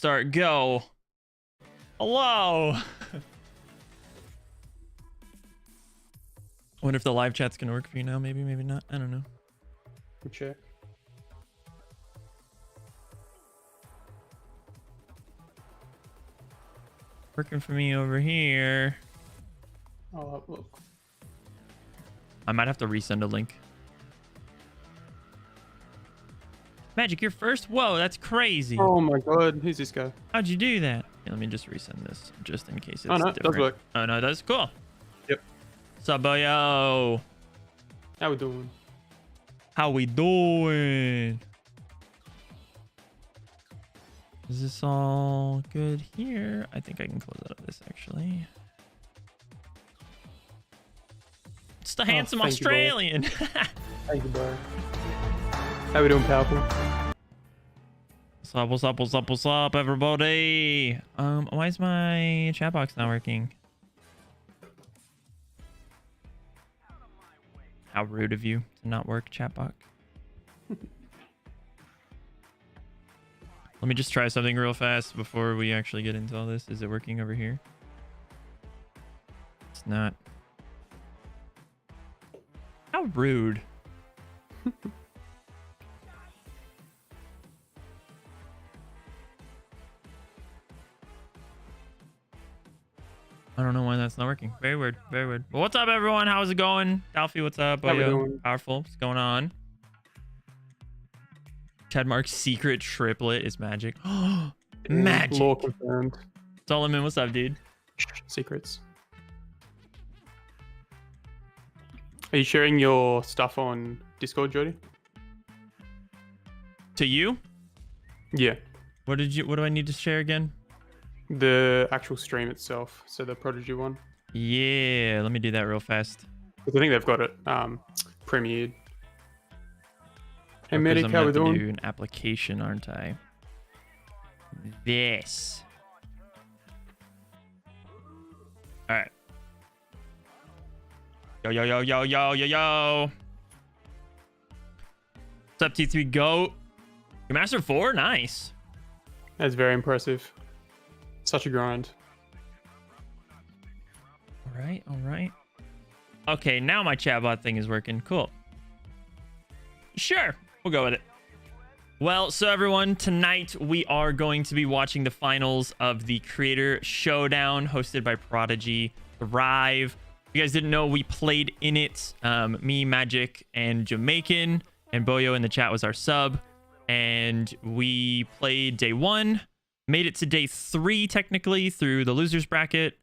start. Go. Hello. Wonder if the live chat's gonna work for you now. Maybe, maybe not. I don't know. Good check. Working for me over here. Oh, look. I might have to resend a link. Magic, you're first? Whoa, that's crazy. Oh my god, who's this guy? How'd you do that? Yeah, let me just resend this just in case it's Oh no, it different. does work. Oh no, that's cool. Yep. Sup, boyo? How we doing? How we doing? Is this all good here? I think I can close out of this actually. It's the handsome thank you, bro. Australian. Thank you, bro. How we doing, powerful? What's up, everybody? Why is my chat box not working? How rude of you to not work, chat box. Let me just try something real fast before we actually get into all this. Is it working over here? It's not. How rude. I don't know why that's not working. Very weird. Very weird. Well, what's up, everyone? How's it going? Alfie, what's up? How we Boyo, doing? Powerful. What's going on? Chad Mark's secret triplet is magic. Magic. Law confirmed. Solomon, what's up, dude? Secrets. Are you sharing your stuff on Discord, Jordy? To you? Yeah. What do I need to share again? The actual stream itself. So the Prodigy one. Yeah, let me do that real fast. Because I think they've got it premiered. Hey, Because Medic, I'm how gonna we have to doing? do an application, aren't I? This. All right. Yo, yo, yo, yo, yo, yo, yo. What's up, T3 Goat? Your Master 4? Nice. That's very impressive. Such a grind. All right, all right. Okay, now my chatbot thing is working. Cool. Sure, we'll go with it. Well, so everyone, tonight we are going to be watching the finals of the Creator Showdown hosted by Prodigy Thrive. If you guys didn't know, we played in it. Me, Magic, and Jamaican, and Boyo in the chat was our sub. And we played day 1, made it to day 3 technically through the losers bracket.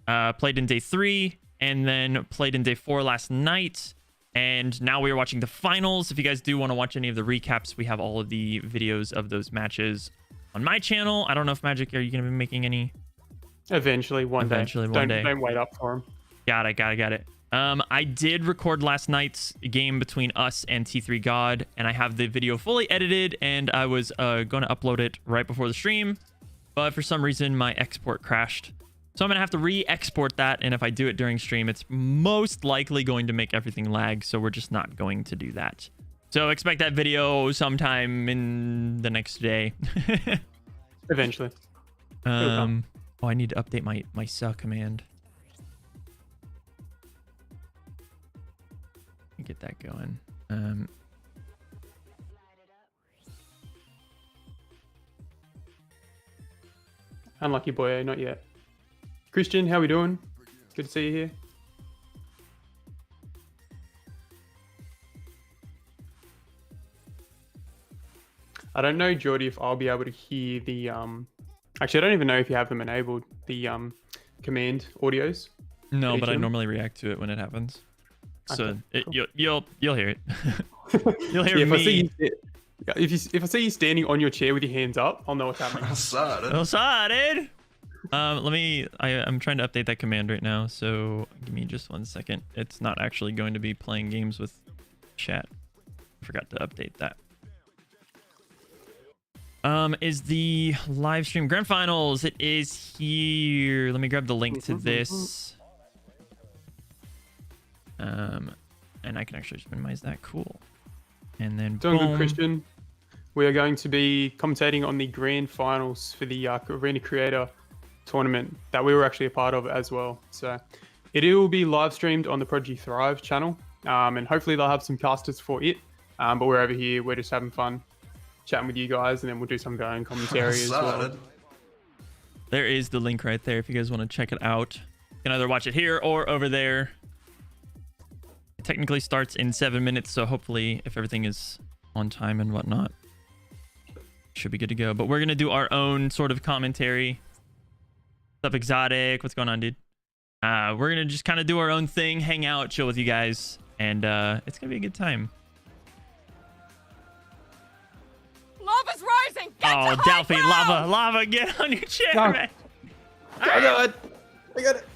Played in day 3, and then played in day 4 last night. And now we are watching the finals. If you guys do want to watch any of the recaps, we have all of the videos of those matches on my channel. I don't know if Magic, are you going to be making any? Eventually, one day. Don't wait up for him. Got it. I did record last night's game between us and T3 God, and I have the video fully edited, and I was going to upload it right before the stream, but for some reason my export crashed. So I'm going to have to re-export that, and if I do it during stream, it's most likely going to make everything lag, so we're just not going to do that. So expect that video sometime in the next day. Eventually. Oh, I need to update my suck command. Get that going. Unlucky boy, not yet. Christian, how we doing? Good to see you here. I don't know, Jordy, if I'll be able to hear the actually I don't even know if you have them enabled, the command audios. No, but I normally react to it when it happens. So okay, cool. you'll hear it. You'll hear yeah, me. If I see you standing on your chair with your hands up, I'll know what's happening. Excited. I'm trying to update that command right now, so give me just 1 second. It's not actually going to be playing games with chat. I forgot to update that. Is the live stream grand finals? It is here. Let me grab the link to this. And I can actually just minimize that. Cool. And then Doing boom. good, Christian. we are going to be commentating on the grand finals for the Arena Creator tournament that we were actually a part of as well. So it will be live streamed on the Prodigy Thrive channel, and hopefully they'll have some casters for it. But we're over here, we're just having fun chatting with you guys, and then we'll do some of our own commentary as well. There is the link right there if you guys want to check it out. You can either watch it here or over there. It technically starts in 7 minutes, so hopefully if everything is on time and whatnot, should be good to go. But we're gonna do our own sort of commentary. What's up, Exotic? What's going on, dude? We're gonna just kind of do our own thing, hang out, chill with you guys, and it's gonna be a good time. Lava's rising! Get Oh, to Delphi, high ground! lava, get on your chair, No. man. I got it. I got it.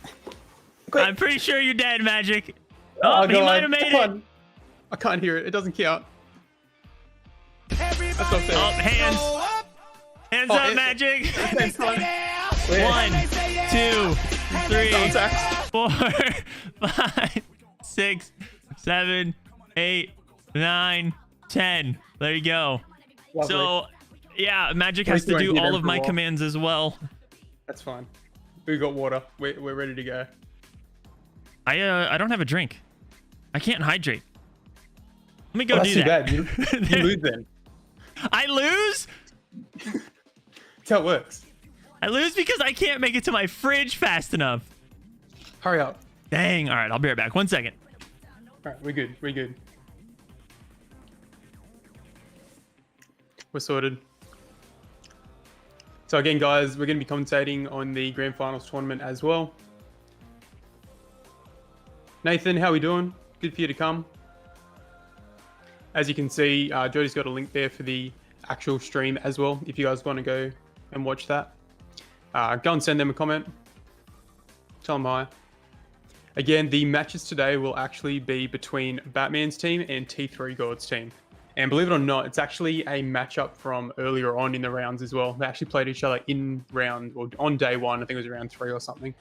Quick. I'm pretty sure you're dead, Magic. Oh, Oh, he God. might have made Come it. on. I can't hear it. It doesn't count. That's not Oh, fair. hands Oh, up, it- Magic. Same time. 1, 2, 3, Contact. 4, 5, 6, 7, 8, 9, 10. There you go. Lovely. So, yeah, Magic has Please to don't do hit all him of for my a while. commands as well. That's fine. We got water. We're ready to go. I don't have a drink. I can't hydrate. Let me go Well, do that's that. too bad. You lose then. I lose? That's how it works. I lose because I can't make it to my fridge fast enough. Hurry up. Dang. All right, I'll be right back. 1 second. All right, we're good. We're good. We're sorted. So again, guys, we're going to be commentating on the Grand Finals tournament as well. Nathan, how we doing? Good for you to come. As you can see, Jody's got a link there for the actual stream as well, if you guys want to go and watch that. Go and send them a comment. Tell them hi. Again, the matches today will actually be between Batman's team and T3 God's team. And believe it or not, it's actually a matchup from earlier on in the rounds as well. They actually played each other in round, or on day one, I think it was round 3 or something.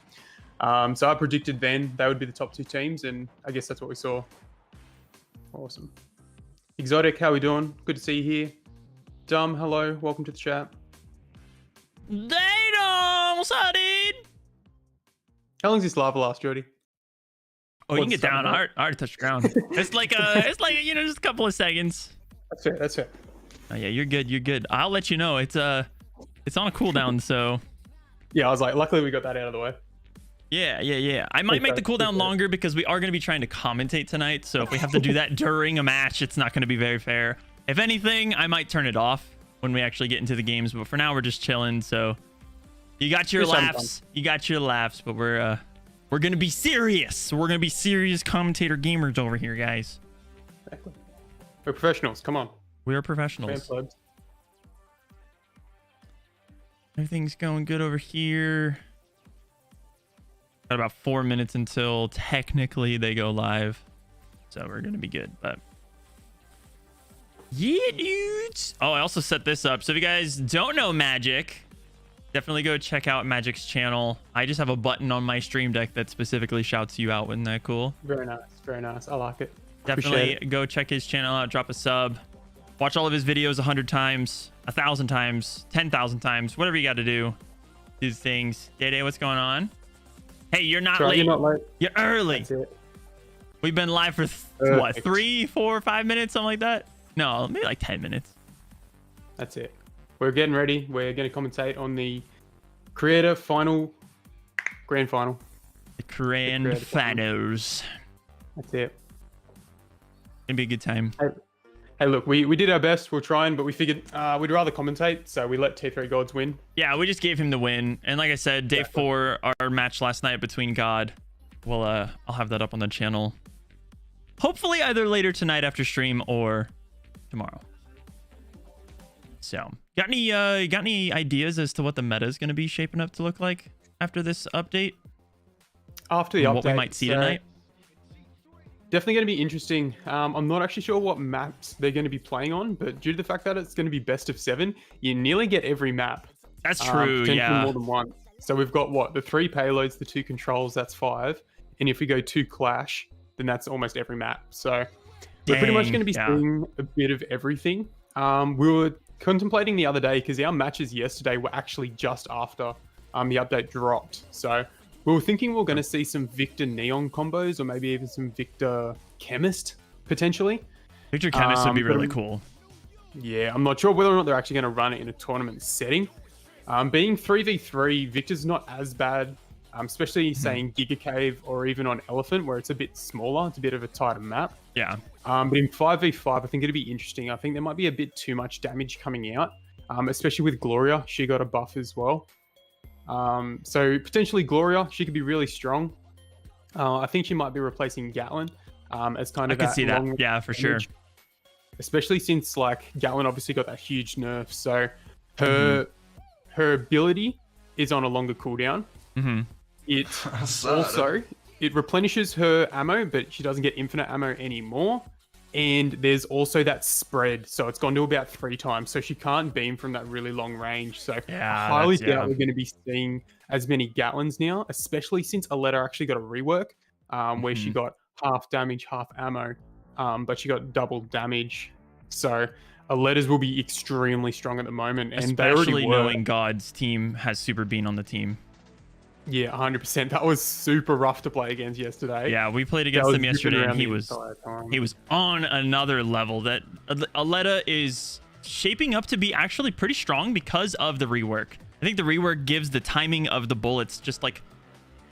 So I predicted then they would be the top 2 teams, and I guess that's what we saw. Awesome. Exotic, how we doing? Good to see you here. Dumb, hello, welcome to the chat. Datum, what's up, dude? How long does this lava last, Jody? Oh, you can What's get down. that about? I already touched the ground. It's like just a couple of seconds. That's fair, that's fair. Oh, yeah, you're good. You're good. I'll let you know. It's on a cooldown, so Yeah, I was like, luckily we got that out of the way. yeah. I might make the cooldown longer because we are going to be trying to commentate tonight. So if we have to do that during a match, it's not going to be very fair. If anything, I might turn it off when we actually get into the games. But for now, we're just chilling. So you got your Just having laughs. You got your laughs. But we're going to be serious. We're going to be serious commentator gamers over here, guys. Exactly. We're professionals, come on. We are Man professionals. plebs. Everything's going good over here. Got about 4 minutes until technically they go live. So we're going to be good. But yeah, dudes. Oh, I also set this up. So if you guys don't know Magic, definitely go check out Magic's channel. I just have a button on my stream deck that specifically shouts you out. Isn't that cool? Very nice, very nice. I like it. Definitely Appreciate it. go check his channel out. Drop a sub. Watch all of his videos 100 times, 1,000 times, 10,000 times, whatever you got to do. These things. Day, what's going on? Hey, you're not Sorry, late. you're not late. You're early. That's it. We've been live for what, Perfect. 3, 4, 5 minutes, something like that? No, maybe like 10 minutes. That's it. We're getting ready. We're going to commentate on the Creator Grand Final. The Grand Creator Finals. That's it. Gonna be a good time. Hey, look, we did our best. We're trying, but we figured we'd rather commentate, so we let T3 Gods win. Yeah, we just gave him the win. And like I said, day 4, our match last night between God. Well, I'll have that up on the channel. Hopefully either later tonight after stream or tomorrow. So, got any ideas as to what the meta is going to be shaping up to look like after this update? After the And update, what we might see so tonight? definitely going to be interesting. I'm not actually sure what maps they're going to be playing on, but due to the fact that it's going to be best of 7, you nearly get every map. That's true, Potentially yeah. more than one. So we've got what, the 3 payloads, the 2 controls, that's 5, and if we go 2 clash, then that's almost every map. So we're pretty much Dang, going to be yeah. seeing a bit of everything. We were contemplating the other day, because our matches yesterday were actually just after the update dropped. So we were thinking we are going to see some Victor Neon combos, or maybe even some Victor Chemist potentially. Victor Chemist would be really cool. Yeah, I'm not sure whether or not they're actually going to run it in a tournament setting. Being 3v3, Victor's not as bad, especially saying Giga Cave or even on Elephant, where it's a bit smaller. It's a bit of a tighter map. Yeah. But in 5v5, I think it'd be interesting. I think there might be a bit too much damage coming out, especially with Gloria. She got a buff as well. So potentially Gloria, she could be really strong. I think she might be replacing Gatlin as kind of I could see that. Yeah, for sure. Especially since like Gatlin obviously got that huge nerf. So her ability is on a longer cooldown. It also it replenishes her ammo, but she doesn't get infinite ammo anymore. And there's also that spread, so it's gone to about 3 times, so she can't beam from that really long range. So I highly doubt we're going to be seeing as many Gatlins now, especially since Aletta actually got a rework where she got half damage, half ammo, but she got double damage. So Aletta's will be extremely strong at the moment, and especially knowing God's team has Super Bean on the team. Yeah, 100%. That was super rough to play against yesterday. Yeah, we played against him yesterday, and he was on another level. That Aletta is shaping up to be actually pretty strong because of the rework. I think the rework gives the timing of the bullets just like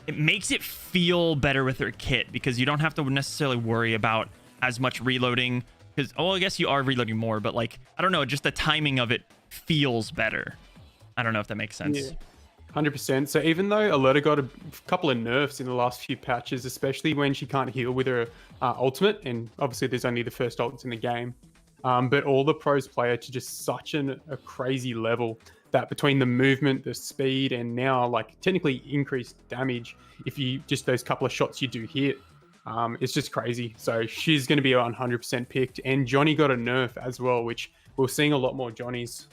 it makes it feel better with her kit, because you don't have to necessarily worry about as much reloading. Because I guess you are reloading more, but like I don't know, just the timing of it feels better. I don't know if that makes sense. Yeah. 100%. So even though Aletta got a couple of nerfs in the last few patches, especially when she can't heal with her ultimate, and obviously there's only the first ultimates in the game, but all the pros play her to just such a crazy level that between the movement, the speed, and now like technically increased damage, if you just those couple of shots you do hit, it's just crazy. So she's going to be 100% picked, and Johnny got a nerf as well, which we're seeing a lot more Johnnies.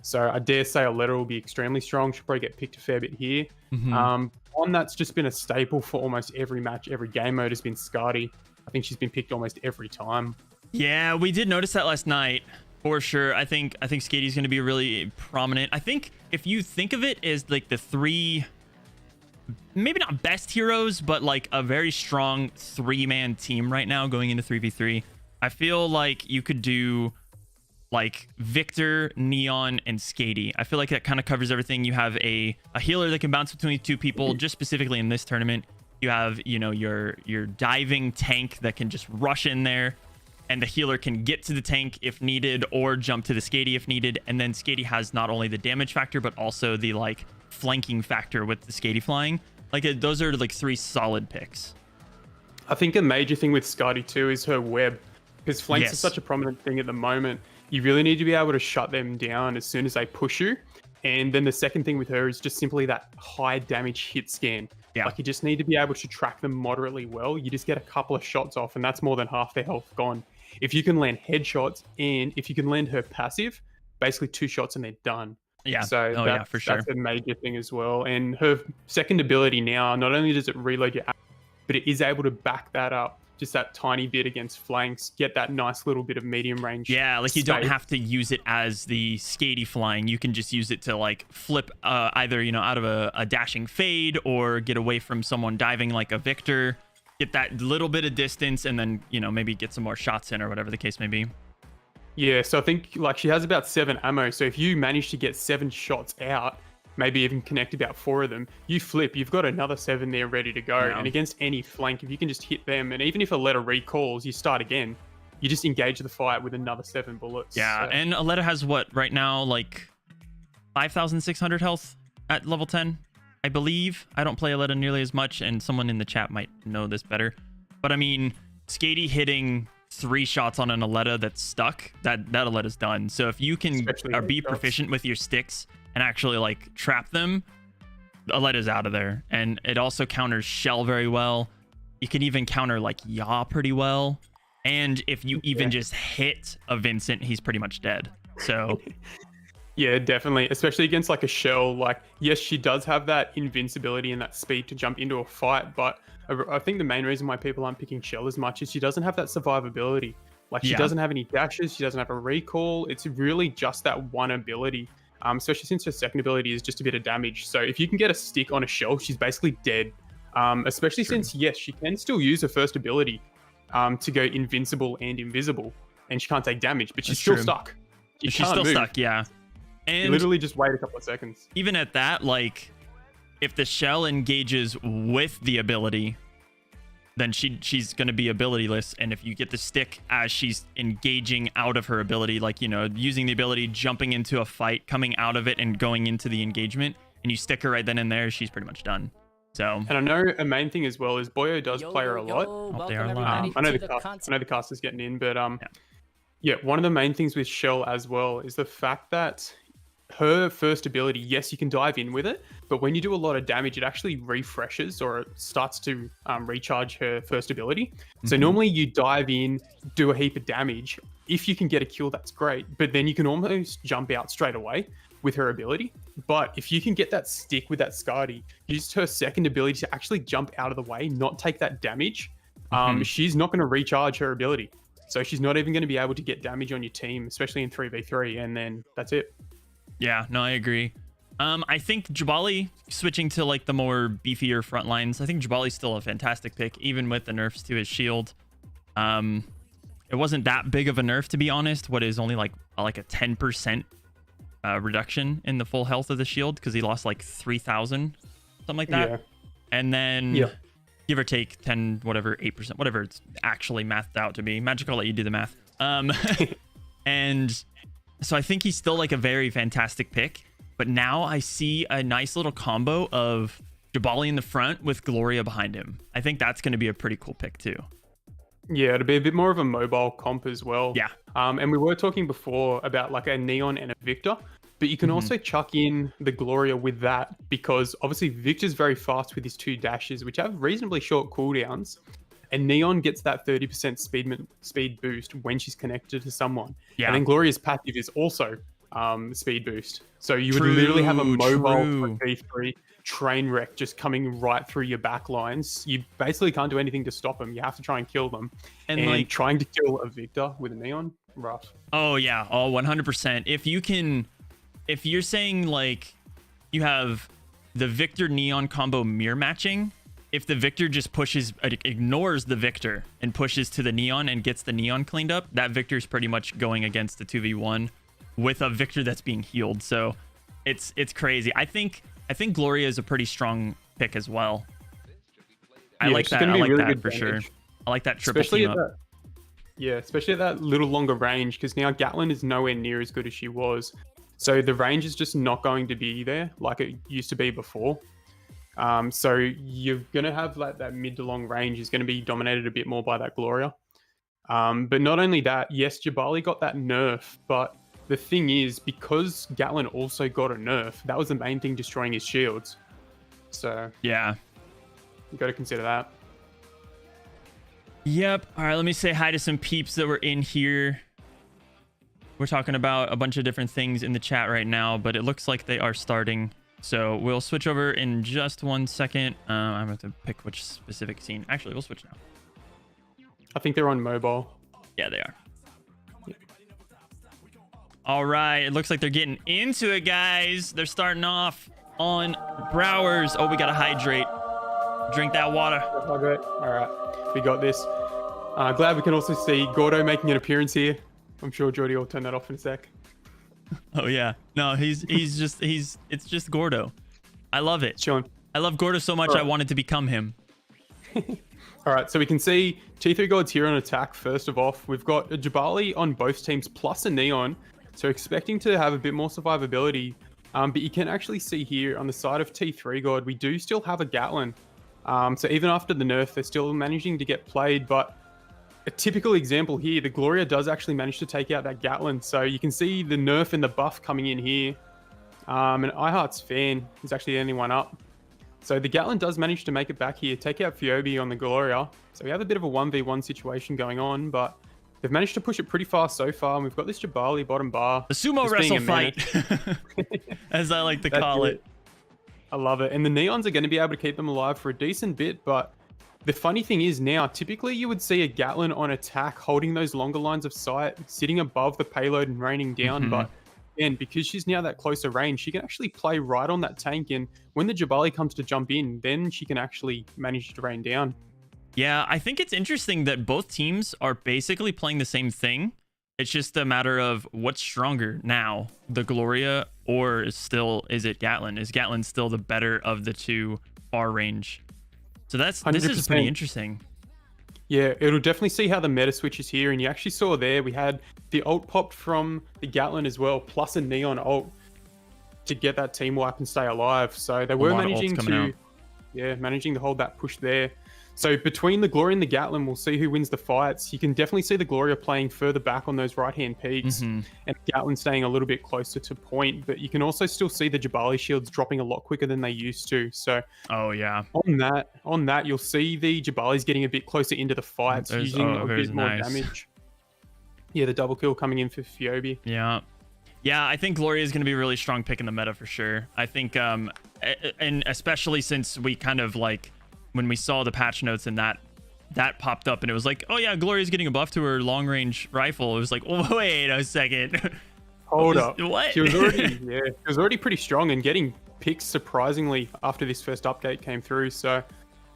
So I dare say Aletta will be extremely strong. She'll probably get picked a fair bit here. One that's just been a staple for almost every match, every game mode has been Skadi. I think she's been picked almost every time. Yeah, we did notice that last night for sure. I think Skadi's going to be really prominent. I think if you think of it as like the 3, maybe not best heroes, but like a very strong 3-man team right now going into 3v3, I feel like you could do like Victor, Neon, and Skady. I feel like that kind of covers everything. You have a healer that can bounce between 2 people, just specifically in this tournament. You have, you know, your diving tank that can just rush in there, and the healer can get to the tank if needed, or jump to the Skady if needed. And then Skady has not only the damage factor, but also the like flanking factor with the Skady flying. Like those are like 3 solid picks. I think a major thing with Skady too is her web, because flanks are such a prominent thing at the moment. You really need to be able to shut them down as soon as they push you. And then the second thing with her is just simply that high damage hit scan. Yeah. Like you just need to be able to track them moderately well. You just get a couple of shots off, and that's more than half their health gone. If you can land headshots, and if you can land her passive, basically 2 shots and they're done. Yeah. So yeah, for sure. That's a major thing as well. And her second ability now, not only does it reload your ammo, but it is able to back that up just that tiny bit against flanks, get that nice little bit of medium range. Yeah, like you don't have to use it as the Skady flying. You can just use it to like flip either, you know, out of a dashing fade, or get away from someone diving like a Victor, get that little bit of distance, and then, you know, maybe get some more shots in, or whatever the case may be. Yeah, so I think like she has about 7 ammo. So if you manage to get 7 shots out, maybe even connect about 4 of them, you flip, you've got another 7 there ready to go. Yeah. And against any flank, if you can just hit them, and even if Aletta recalls, you start again, you just engage the fight with another 7 bullets. Yeah, so. And Aletta has what right now, like 5,600 health at level 10, I believe. I don't play Aletta nearly as much, and someone in the chat might know this better. But I mean, Skady hitting 3 shots on an Aletta that's stuck, that Aletta's done. So if you can be proficient with your sticks and actually like trap them, Aletta's out of there. And it also counters Shell very well. You can even counter like Yaw pretty well. And if you even just hit a Vincent, he's pretty much dead. So yeah, definitely, especially against like a Shell. Like, yes, she does have that invincibility and that speed to jump into a fight, but I think the main reason why people aren't picking Shell as much is she doesn't have that survivability. Like, she doesn't have any dashes. She doesn't have a recall. It's really just that one ability. Especially since her second ability is just a bit of damage. So if you can get a stick on a shell, she's basically dead. Especially since, yes, she can still use her first ability to go invincible and invisible. And she can't take damage, but she's still stuck. She's still stuck, yeah. And you literally just wait a couple of seconds. Even at that, like, if the shell engages with the ability, then she's going to be abilityless. And if you get the stick as she's engaging out of her ability, like, you know, using the ability, jumping into a fight, coming out of it and going into the engagement, and you stick her right then and there, she's pretty much done. So, and I know a main thing as well is Boyo does play her a lot. They are a lot. I know the cast is getting in, but yeah, one of the main things with Shell as well is the fact that her first ability, yes, you can dive in with it, but when you do a lot of damage, it actually refreshes or it starts to recharge her first ability. So normally you dive in, do a heap of damage. If you can get a kill, that's great, but then you can almost jump out straight away with her ability. But if you can get that stick with that Skadi, use her second ability to actually jump out of the way, not take that damage, she's not going to recharge her ability. So she's not even going to be able to get damage on your team, especially in 3v3, and then that's it. Yeah, no, I agree. I think Jabali switching to like the more beefier front lines. I think Jabali's still a fantastic pick, even with the nerfs to his shield. It wasn't that big of a nerf, to be honest. What is only like a 10% reduction in the full health of the shield because he lost like 3,000, something like that. Yeah. And then give or take 10, whatever, 8%, whatever it's actually mathed out to be. Magic, I'll let you do the math. And so I think he's still like a very fantastic pick. But now I see a nice little combo of Jabali in the front with Gloria behind him. I think that's going to be a pretty cool pick too. Yeah, it'll be a bit more of a mobile comp as well. Yeah. And we were talking before about like a Neon and a Victor, but you can also chuck in the Gloria with that because obviously Victor's very fast with his 2 dashes, which have reasonably short cooldowns. And Neon gets that 30% speed boost when she's connected to someone. Yeah. And then Gloria's passive is also speed boost. So you would literally have a mobile 3v3 train wreck just coming right through your back lines. You basically can't do anything to stop them. You have to try and kill them. And like trying to kill a Victor with a Neon, rough. Oh yeah, 100%. If you're saying like you have the Victor Neon combo mirror matching, if the Victor just ignores the Victor and pushes to the Neon and gets the Neon cleaned up, that Victor's pretty much going against the 2v1 with a Victor that's being healed. So it's crazy. I think Gloria is a pretty strong pick as well. I like that. I like really that for sure. I like that triple team up. Especially at that little longer range, because now Gatlin is nowhere near as good as she was. So the range is just not going to be there like it used to be before. So you're going to have like that mid to long range is going to be dominated a bit more by that Gloria. But not only that, yes, Jabali got that nerf, but the thing is, because Gatlin also got a nerf, that was the main thing destroying his shields. So yeah, you got to consider that. Yep. All right, let me say hi to some peeps that were in here. We're talking about a bunch of different things in the chat right now, but it looks like they are starting. So we'll switch over in just 1 second. I'm going to pick which specific scene. Actually, we'll switch now. I think they're on mobile. Yeah, they are. All right, it looks like they're getting into it, guys. They're starting off on RAWRs. Oh, we got to hydrate. Drink that water. Hydrate. All right, we got this. Glad we can also see Gordo making an appearance here. I'm sure Jordy will turn that off in a sec. Oh yeah, no, it's just Gordo. I love it. Sean. I love Gordo so much. Right. I wanted to become him. All right, so we can see T3 Gods here on attack. First of all, we've got a Jabali on both teams plus a Neon. So expecting to have a bit more survivability. But you can actually see here on the side of T3 God, we do still have a Gatlin. So even after the nerf, they're still managing to get played. But a typical example here, the Gloria does actually manage to take out that Gatlin. So you can see the nerf and the buff coming in here. And iHeart's fan is actually the only one up. So the Gatlin does manage to make it back here, take out Fiobi on the Gloria. So we have a bit of a 1v1 situation going on, but they've managed to push it pretty fast so far. And we've got this Jabali bottom bar. The sumo wrestle fight, as I like to call it. I love it. And the Neons are going to be able to keep them alive for a decent bit, but The funny thing is now, typically you would see a Gatlin on attack holding those longer lines of sight, sitting above the payload and raining down. But again, because she's now that closer range, she can actually play right on that tank. And when the Jabali comes to jump in, then she can actually manage to rain down. Yeah, I think it's interesting that both teams are basically playing the same thing. It's just a matter of what's stronger now, the Gloria or is it Gatlin? Is Gatlin still the better of the two far range? So this is pretty 100%. interesting. Yeah, it'll definitely see how the meta switches here. And you actually saw there, we had the ult popped from the Gatlin as well, plus a Neon ult to get that team wipe and stay alive. So they were managing to hold that push there. So between the Gloria and the Gatlin, we'll see who wins the fights. You can definitely see the Gloria playing further back on those right-hand peaks and Gatlin staying a little bit closer to point. But you can also still see the Jabali shields dropping a lot quicker than they used to. So on that, you'll see the Jabalis getting a bit closer into the fights, using a bit more damage. Yeah, the double kill coming in for Fiobi. Yeah, I think Gloria is going to be a really strong pick in the meta for sure. I think, and especially since we kind of like, when we saw the patch notes and that popped up and it was like, oh yeah, Gloria's getting a buff to her long range rifle. It was like, oh, wait a second. Hold up. What? She was already pretty strong and getting picks surprisingly after this first update came through. So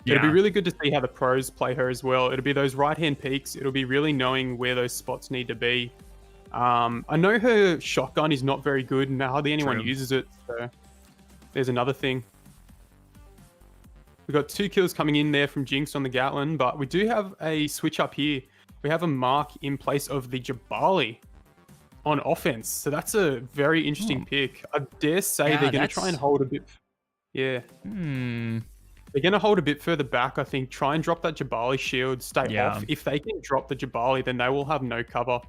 it'll be really good to see how the pros play her as well. It'll be those right-hand peaks. It'll be really knowing where those spots need to be. I know her shotgun is not very good and hardly anyone uses it. So there's another thing. We've got 2 kills coming in there from Jinx on the Gatlin, but we do have a switch up here. We have a Mark in place of the Jabali on offense. So that's a very interesting pick. I dare say they're going to try and hold a bit. Yeah. They're going to hold a bit further back, I think. Try and drop that Jabali shield, stay off. If they can drop the Jabali, then they will have no cover.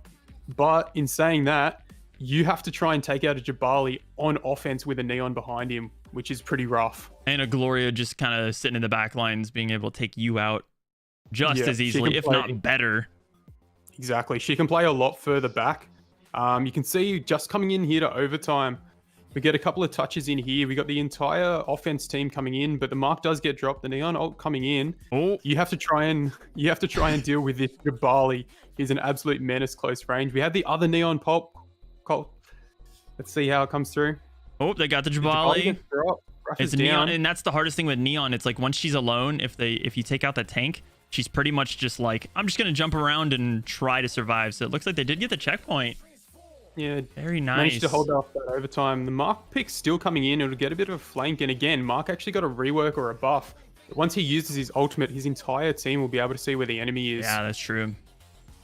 But in saying that, you have to try and take out a Jabali on offense with a Neon behind him, which is pretty rough. And a Gloria just kind of sitting in the back lines, being able to take you out just as easily, if not better. Exactly. She can play a lot further back. You can see just coming in here to overtime, we get a couple of touches in here. We got the entire offense team coming in, but the Mark does get dropped. The Neon ult coming in. You have to try and deal with this Jabali. He's an absolute menace close range. We have the other Neon pop. Let's see how it comes through. Oh, they got the Jabali. It's Neon, and that's the hardest thing with Neon. It's like once she's alone, if you take out the tank, she's pretty much just like, I'm just gonna jump around and try to survive. So it looks like they did get the checkpoint. Yeah, very nice. Managed to hold off that overtime. The Mark pick's still coming in. It'll get a bit of a flank, and again, Mark actually got a rework or a buff. But once he uses his ultimate, his entire team will be able to see where the enemy is. Yeah, that's true.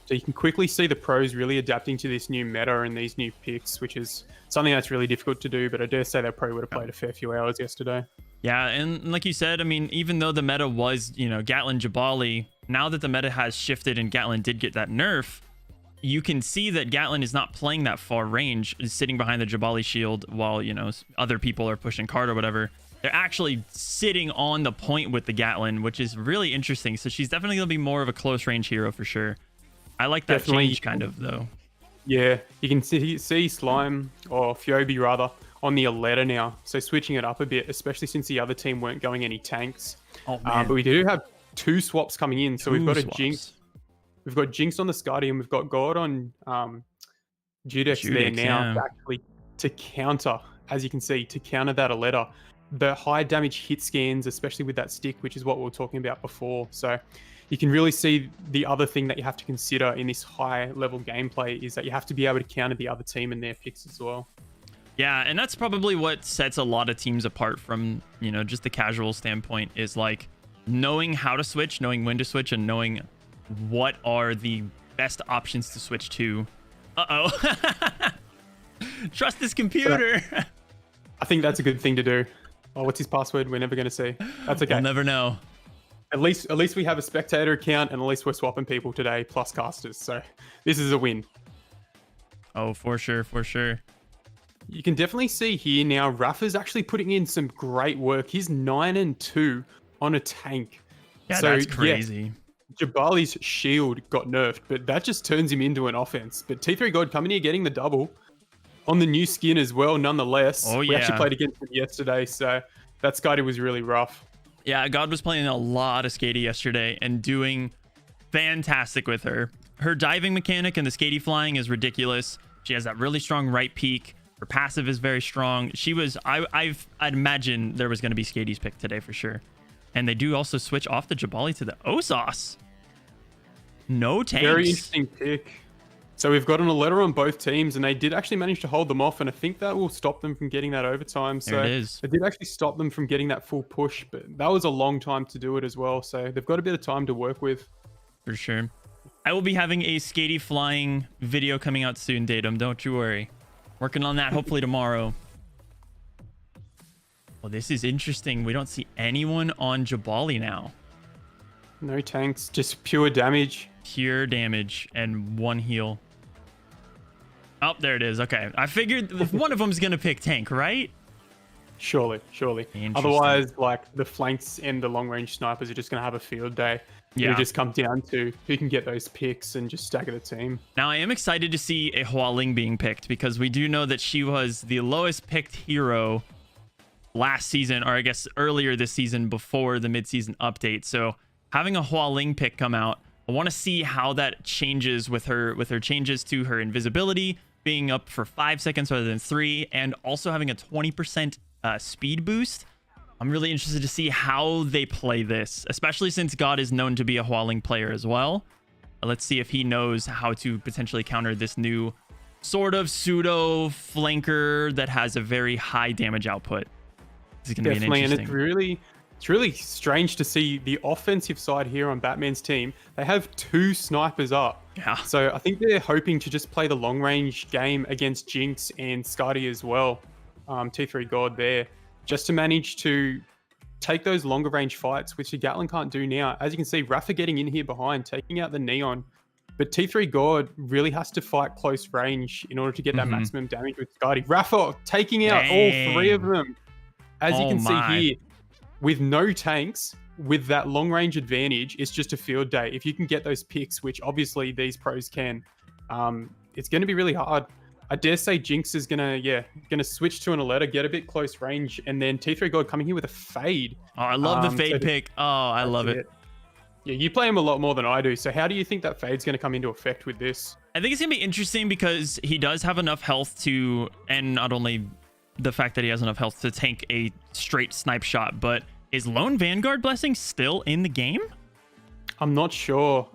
So you can quickly see the pros really adapting to this new meta and these new picks, which is something that's really difficult to do, but I dare say they probably would have played a fair few hours yesterday. Yeah, and like you said, I mean, even though the meta was, Gatlin Jabali, now that the meta has shifted and Gatlin did get that nerf, you can see that Gatlin is not playing that far range, is sitting behind the Jabali shield while, other people are pushing card or whatever. They're actually sitting on the point with the Gatlin, which is really interesting. So she's definitely going to be more of a close range hero for sure. I like that change kind of though. Yeah, you can see Slime, or Fiobi rather, on the Aletta now. So switching it up a bit, especially since the other team weren't going any tanks. Oh, man. But we do have 2 swaps coming in. So we've got a Jinx. We've got Jinx on the Skadi and we've got God on Judex there now actually to counter, as you can see, to counter that Aletta. The high damage hit scans, especially with that stick, which is what we were talking about before. So you can really see the other thing that you have to consider in this high level gameplay is that you have to be able to counter the other team and their picks as well. Yeah, and that's probably what sets a lot of teams apart from, just the casual standpoint, is like knowing how to switch, knowing when to switch, and knowing what are the best options to switch to. Trust this computer. I think that's a good thing to do. Oh, what's his password? We're never going to see. That's okay. We'll never know. At least we have a spectator account, and at least we're swapping people today, plus casters. So this is a win. Oh, for sure, for sure. You can definitely see here now, Rafa's actually putting in some great work. He's 9-2 on a tank. Yeah, so, that's crazy. Yeah, Jabali's shield got nerfed, but that just turns him into an offense. But T3 God coming here getting the double on the new skin as well, nonetheless. Oh, yeah. We actually played against him yesterday, so that Skadi was really rough. Yeah, God was playing a lot of Skady yesterday and doing fantastic with her. Her diving mechanic and the Skady flying is ridiculous. She has that really strong right peak. Her passive is very strong. She was, I'd imagine there was going to be Skady's pick today for sure. And they do also switch off the Jabali to the Osos. No tanks. Very interesting pick. So we've got an Aletta on both teams, and they did actually manage to hold them off, and I think that will stop them from getting that overtime. So There it is. it did actually stop them from getting that full push, but that was a long time to do it as well. So they've got a bit of time to work with. For sure. I will be having a Skady flying video coming out soon, Datum. Don't you worry. Working on that hopefully tomorrow. Well, this is interesting. We don't see anyone on Jabali now. No tanks, just pure damage. Pure damage and one heal. Oh, there it is. Okay. I figured one of them's going to pick tank, right? Surely. Interesting. Otherwise, like, the flanks and the long-range snipers are just going to have a field day. Yeah. It'll just come down to who can get those picks and just stagger the team. Now, I am excited to see a Hualing being picked because we do know that she was the lowest picked hero last season, or I guess earlier this season before the mid-season update. So having a Hualing pick come out, I want to see how that changes with her changes to her invisibility being up for 5 seconds rather than 3, and also having a 20% speed boost. I'm really interested to see how they play this, especially since God is known to be a Hualing player as well. Let's see if he knows how to potentially counter this new sort of pseudo flanker that has a very high damage output. This is going to be an Definitely, and interesting. it's really strange to see the offensive side here on Batman's team. They have 2 snipers up. Yeah. So I think they're hoping to just play the long range game against Jinx and Scotty as well. T3 God there, just to manage to take those longer range fights, which the Gatling can't do now. As you can see, Rafa getting in here behind, taking out the Neon. But T3 God really has to fight close range in order to get that maximum damage with Scotty. Rafa taking out all 3 of them. As you can see here, with no tanks, with that long range advantage, it's just a field day. If you can get those picks, which obviously these pros can, it's going to be really hard. I dare say Jinx is gonna switch to an Aletta, get a bit close range, and then T3 God coming here with a fade. Oh, I love the fade pick. Oh, I love it. Yeah, you play him a lot more than I do. So how do you think that fade's going to come into effect with this? I think it's going to be interesting because he does have enough health to, and not only the fact that he has enough health to tank a straight snipe shot, but is Lone Vanguard Blessing still in the game? I'm not sure.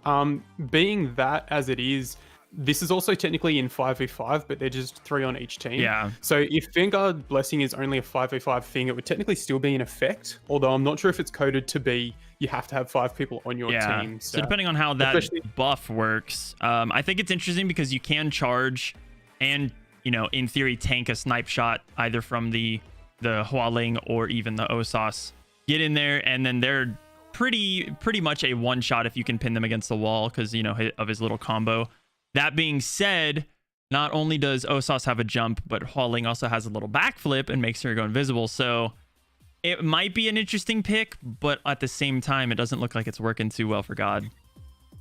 Being that as it is, this is also technically in 5v5, but they're just 3 on each team. Yeah. So if Vanguard Blessing is only a 5v5 thing, it would technically still be in effect. Although I'm not sure if it's coded to be you have to have 5 people on your team. So depending on how that buff works, I think it's interesting because you can charge and, you know, in theory, tank a snipe shot either from the Hualing or even the Osos. Get in there, and then they're pretty much a one shot if you can pin them against the wall because, you know, of his little combo. That being said, not only does Osos have a jump, but Hualing also has a little backflip and makes her go invisible. So it might be an interesting pick, but at the same time, it doesn't look like it's working too well for God.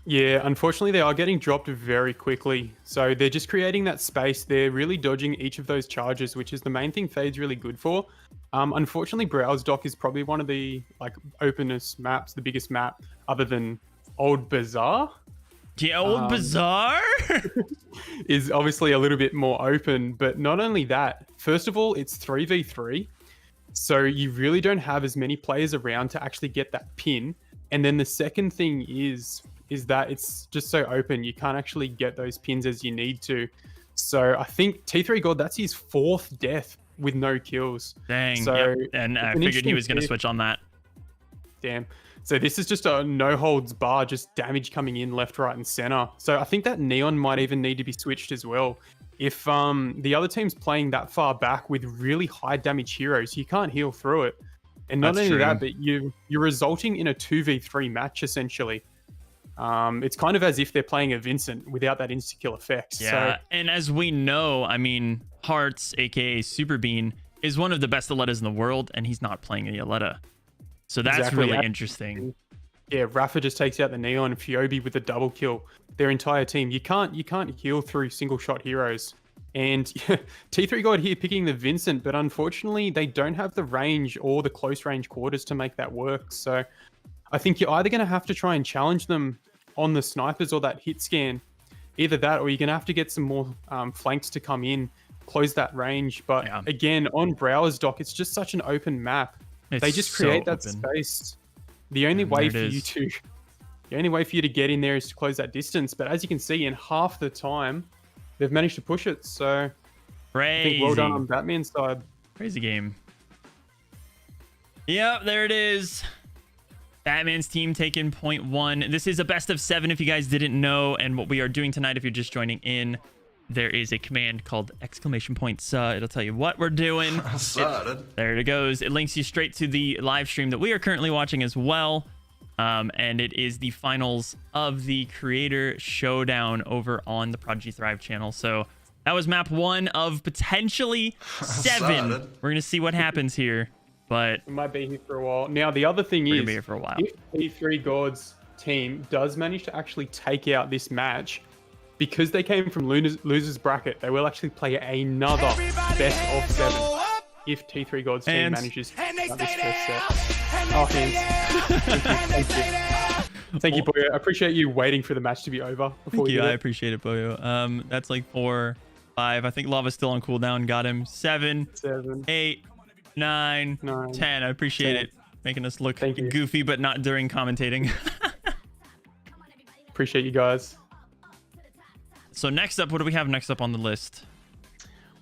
Yeah, unfortunately, they are getting dropped very quickly. So they're just creating that space. They're really dodging each of those charges, which is the main thing Fade's really good for. Unfortunately, Browse Dock is probably one of the openest maps, the biggest map, other than Old Bazaar. Yeah, Old Bazaar is obviously a little bit more open, but not only that, first of all, it's 3v3. So you really don't have as many players around to actually get that pin. And then the second thing is that it's just so open, you can't actually get those pins as you need to. So I think T3 God, that's his 4th death with no kills. Dang. So yep. And I figured he was going to switch on that. Damn. So this is just a no holds bar, just damage coming in left, right, and center. So I think that Neon might even need to be switched as well. If the other team's playing that far back with really high damage heroes, you can't heal through it. And not only that, but you're resulting in a 2v3 match essentially. It's kind of as if they're playing a Vincent without that insta-kill effect. Yeah, so, and as we know, I mean, Hearts, aka Super Bean, is one of the best Alettas in the world, and he's not playing the Aletta. So that's really interesting. Yeah, Rafa just takes out the Neon and Fiobi with a double kill. Their entire team. You can't heal through single shot heroes. And T3 God here picking the Vincent, but unfortunately they don't have the range or the close range quarters to make that work. So I think you're either going to have to try and challenge them on the snipers or that hit scan. Either that, or you're going to have to get some more flanks to come in, close that range. But again, on RAWR's dock, it's just such an open map. They just create that space. The only way for you to get in there is to close that distance. But as you can see, in half the time, they've managed to push it. So I think well done on Batman's side. Crazy game. Yep, there it is. Batman's team taking point 1. This is a best of 7 if you guys didn't know. And what we are doing tonight, if you're just joining in, there is a command called ! It'll tell you what we're doing. There it goes. It links you straight to the live stream that we are currently watching as well. And it is the finals of the Creator Showdown over on the Prodigy Thrive channel. So that was map 1 of potentially 7. We're going to see what happens here. But we might be here for a while. Now, the other thing is, be here for a while. If T3 God's team does manage to actually take out this match, because they came from losers bracket, they will actually play another best of 7 if T3 God's team manages to this first set. Oh, hands. Thank you, Boyo. I appreciate you waiting for the match to be over before you. I appreciate it, Boyo. That's like 4, 5. I think Lava's still on cooldown. Got him. 7, 8, 9, 10. I appreciate it. Making us look goofy, but not during commentating. Appreciate you guys. So next up, what do we have next up on the list?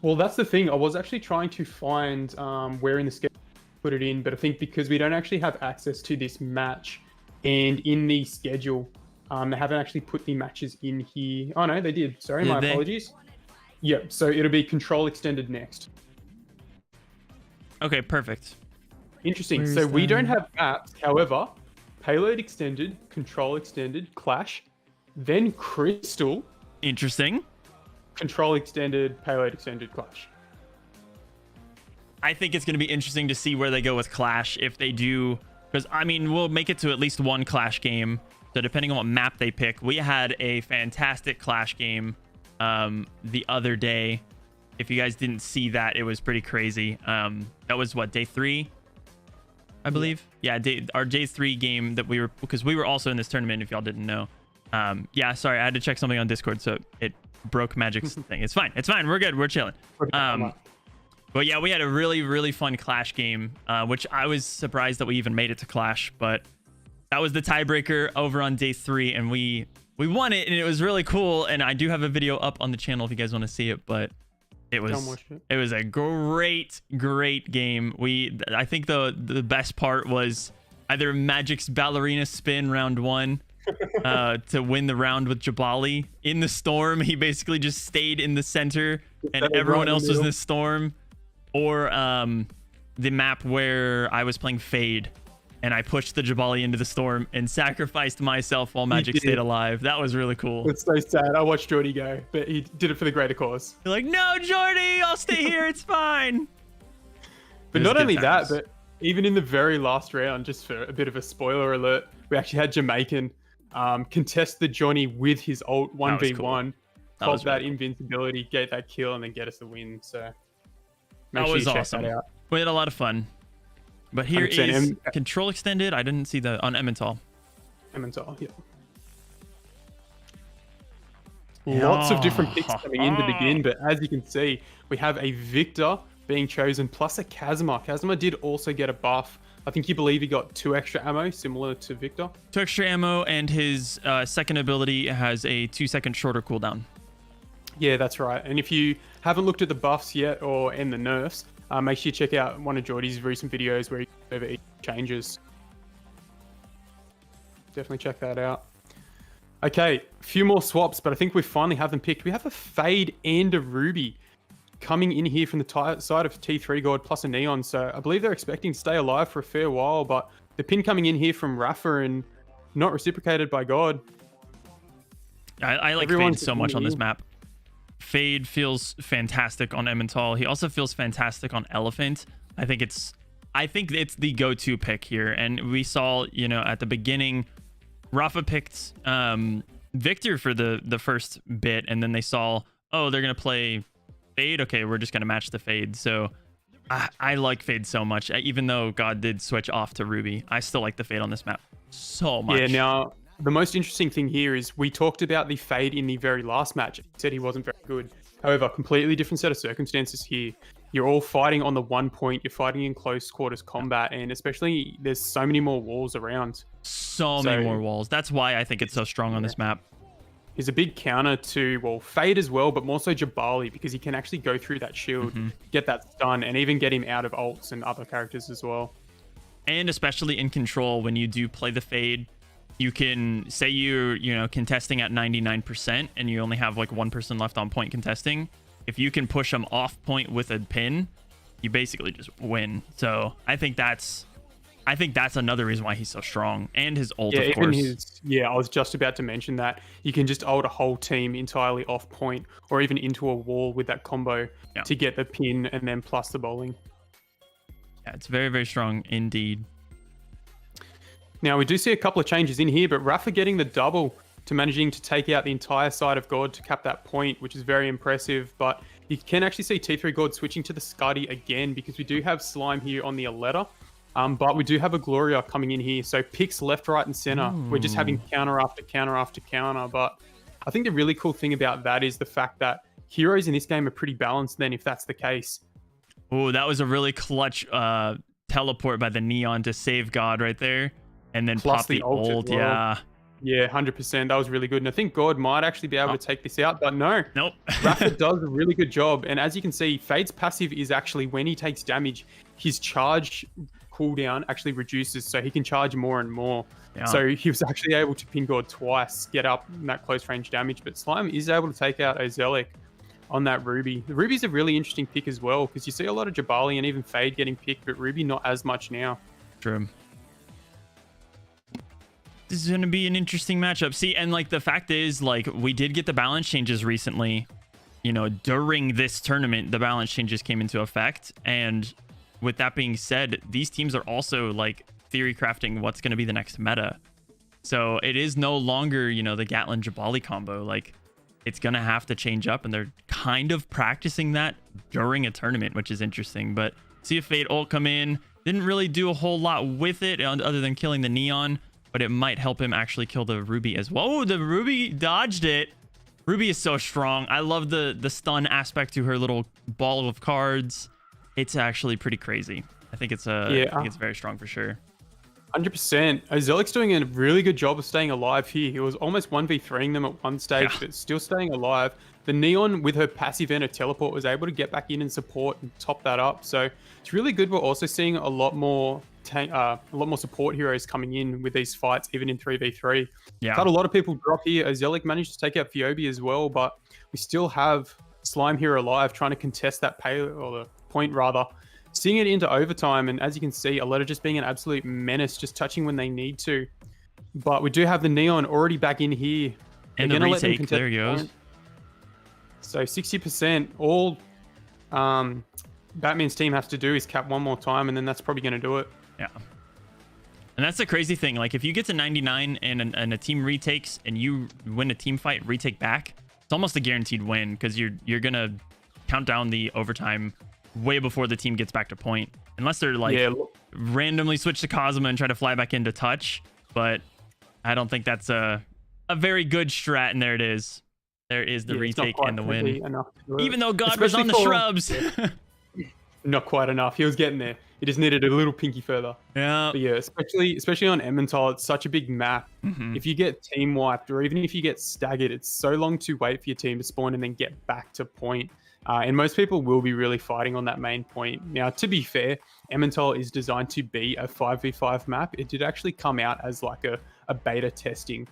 Well, that's the thing. I was actually trying to find where in the schedule to put it in, but I think because we don't actually have access to this match, and in the schedule, they haven't actually put the matches in here. Oh no, they did. Sorry, my apologies. Yep. So it'll be Control Extended next. Okay, perfect. Interesting. So we don't have maps. However, Payload Extended, Control Extended, Clash, then Crystal. Interesting. Control Extended, Payload Extended, Clash. I think it's going to be interesting to see where they go with Clash if they do, because I mean, we'll make it to at least one Clash game. So depending on what map they pick, we had a fantastic Clash game the other day. If you guys didn't see that, it was pretty crazy. That was what, day 3, I believe. Yeah, our day 3 game that we were, because we were also in this tournament. If y'all didn't know. Yeah, sorry, I had to check something on Discord, so it broke Magic's thing. It's fine. It's fine. We're good. We're chilling. But yeah, we had a really fun Clash game, which I was surprised that we even made it to Clash. But that was the tiebreaker over on day 3, and we won it, and it was really cool. And I do have a video up on the channel if you guys want to see it. But it was a great game. I think the best part was either Magic's ballerina spin round 1 to win the round with Jabali in the storm. He basically just stayed in the center and everyone else was in the storm, or the map where I was playing Fade and I pushed the Jabali into the storm and sacrificed myself while Magic stayed alive. That was really cool. It's so sad. I watched Jordy go, but he did it for the greater cause. You're like, no, Jordy, I'll stay here. It's fine. But not only that, but even in the very last round, just for a bit of a spoiler alert, we actually had Jamaican contest the Johnny with his ult 1v1, called that invincibility, get that kill, and then get us the win. So that was awesome. We had a lot of fun. But here is Control Extended. I didn't see the on Emmental. Yeah. Lots of different picks coming in to begin, but as you can see, we have a Victor being chosen, plus a Kazuma. Kazuma did also get a buff. I think you believe he got 2 extra ammo, similar to Victor. 2 extra ammo, and his second ability has a 2-second shorter cooldown. Yeah, that's right. And if you haven't looked at the buffs yet or in the nerfs, make sure you check out one of Jordy's recent videos where he goes over each changes. Definitely check that out. Okay, a few more swaps, but I think we finally have them picked. We have a Fade and a Ruby coming in here from the side of T3 God plus a Neon. So I believe they're expecting to stay alive for a fair while, but the pin coming in here from RAWR and not reciprocated by God. I like Fade so much on this map. Fade feels fantastic on Emmental. He also feels fantastic on Elephant. I think it's the go-to pick here. And we saw, at the beginning, Rafa picked Victor for the first bit, and then they saw, oh, they're gonna play Fade. Okay, we're just gonna match the Fade. So I like Fade so much. Even though God did switch off to Ruby, I still like the Fade on this map so much. Yeah, now the most interesting thing here is we talked about the Fade in the very last match. He said he wasn't very good. However, completely different set of circumstances here. You're all fighting on the 1 point. You're fighting in close quarters combat, and especially there's so many more walls around. So many more walls. That's why I think it's so strong on this map. He's a big counter to, well, Fade as well, but more so Jabali, because he can actually go through that shield, get that stun, and even get him out of ults and other characters as well. And especially in control, when you do play the Fade, you can say you're, contesting at 99% and you only have like one person left on point contesting. If you can push them off point with a pin, you basically just win. So I think that's another reason why he's so strong, and his ult, of course. I was just about to mention that. You can just ult a whole team entirely off point or even into a wall with that combo to get the pin and then plus the bowling. Yeah, it's very, very strong indeed. Now, we do see a couple of changes in here, but Rafa getting the double to managing to take out the entire side of God to cap that point, which is very impressive. But you can actually see T3 God switching to the Scuddy again, because we do have Slime here on the Aletta. But we do have a Gloria coming in here. So picks left, right, and center. We're just having counter after counter after counter. But I think the really cool thing about that is the fact that heroes in this game are pretty balanced then, if that's the case. Oh, that was a really clutch teleport by the Neon to save God right there. And then Plus pop the ult. Well. Yeah. Yeah, 100%. That was really good. And I think God might actually be able to take this out, but no. Nope. Rafa does a really good job. And as you can see, Fade's passive is actually when he takes damage, his charge cooldown actually reduces, so he can charge more and more. Yeah. So he was actually able to pin God twice, get up in that close range damage. But Slime is able to take out Ozelic on that Ruby. The Ruby's a really interesting pick as well, because you see a lot of Jabali and even Fade getting picked, but Ruby not as much now. True. This is going to be an interesting matchup. See, and like the fact is, like, we did get the balance changes recently. During this tournament, the balance changes came into effect. And with that being said, these teams are also like theory crafting what's going to be the next meta. So it is no longer, the Gatlin Jabali combo. Like, it's going to have to change up, and they're kind of practicing that during a tournament, which is interesting. But see if Fade ult come in. Didn't really do a whole lot with it other than killing the Neon. But it might help him actually kill the Ruby as well. Oh, the Ruby dodged it. Ruby is so strong. I love the stun aspect to her little ball of cards. It's actually pretty crazy. I think it's very strong for sure. 100%. Ozelic's doing a really good job of staying alive here. He was almost 1v3ing them at one stage, but still staying alive. The Neon, with her passive and her teleport, was able to get back in and support and top that up. So it's really good. We're also seeing a lot more support heroes coming in with these fights, even in 3v3. Yeah. Had a lot of people drop here. Ozelic managed to take out Phoebe as well, but we still have Slime here alive, trying to contest that the point rather. Seeing it into overtime, and as you can see, Aletta just being an absolute menace, just touching when they need to. But we do have the Neon already back in here. And the retake, there he goes. So 60%, all Batman's team has to do is cap one more time, and then that's probably going to do it. Yeah. And that's the crazy thing. Like, if you get to 99 and a team retakes and you win a team fight, retake back, it's almost a guaranteed win, because you're going to count down the overtime way before the team gets back to point. Unless they're like randomly switch to Cosmo and try to fly back into touch. But I don't think that's a very good strat. And there it is. There is the retake and the win. Even though God was on the shrubs. Not quite enough. He was getting there. He just needed a little pinky further. Yeah. But yeah, especially on Emmental, it's such a big map. If you get team wiped, or even if you get staggered, it's so long to wait for your team to spawn and then get back to point. And most people will be really fighting on that main point. Now, to be fair, Emmental is designed to be a 5v5 map. It did actually come out as like a beta testing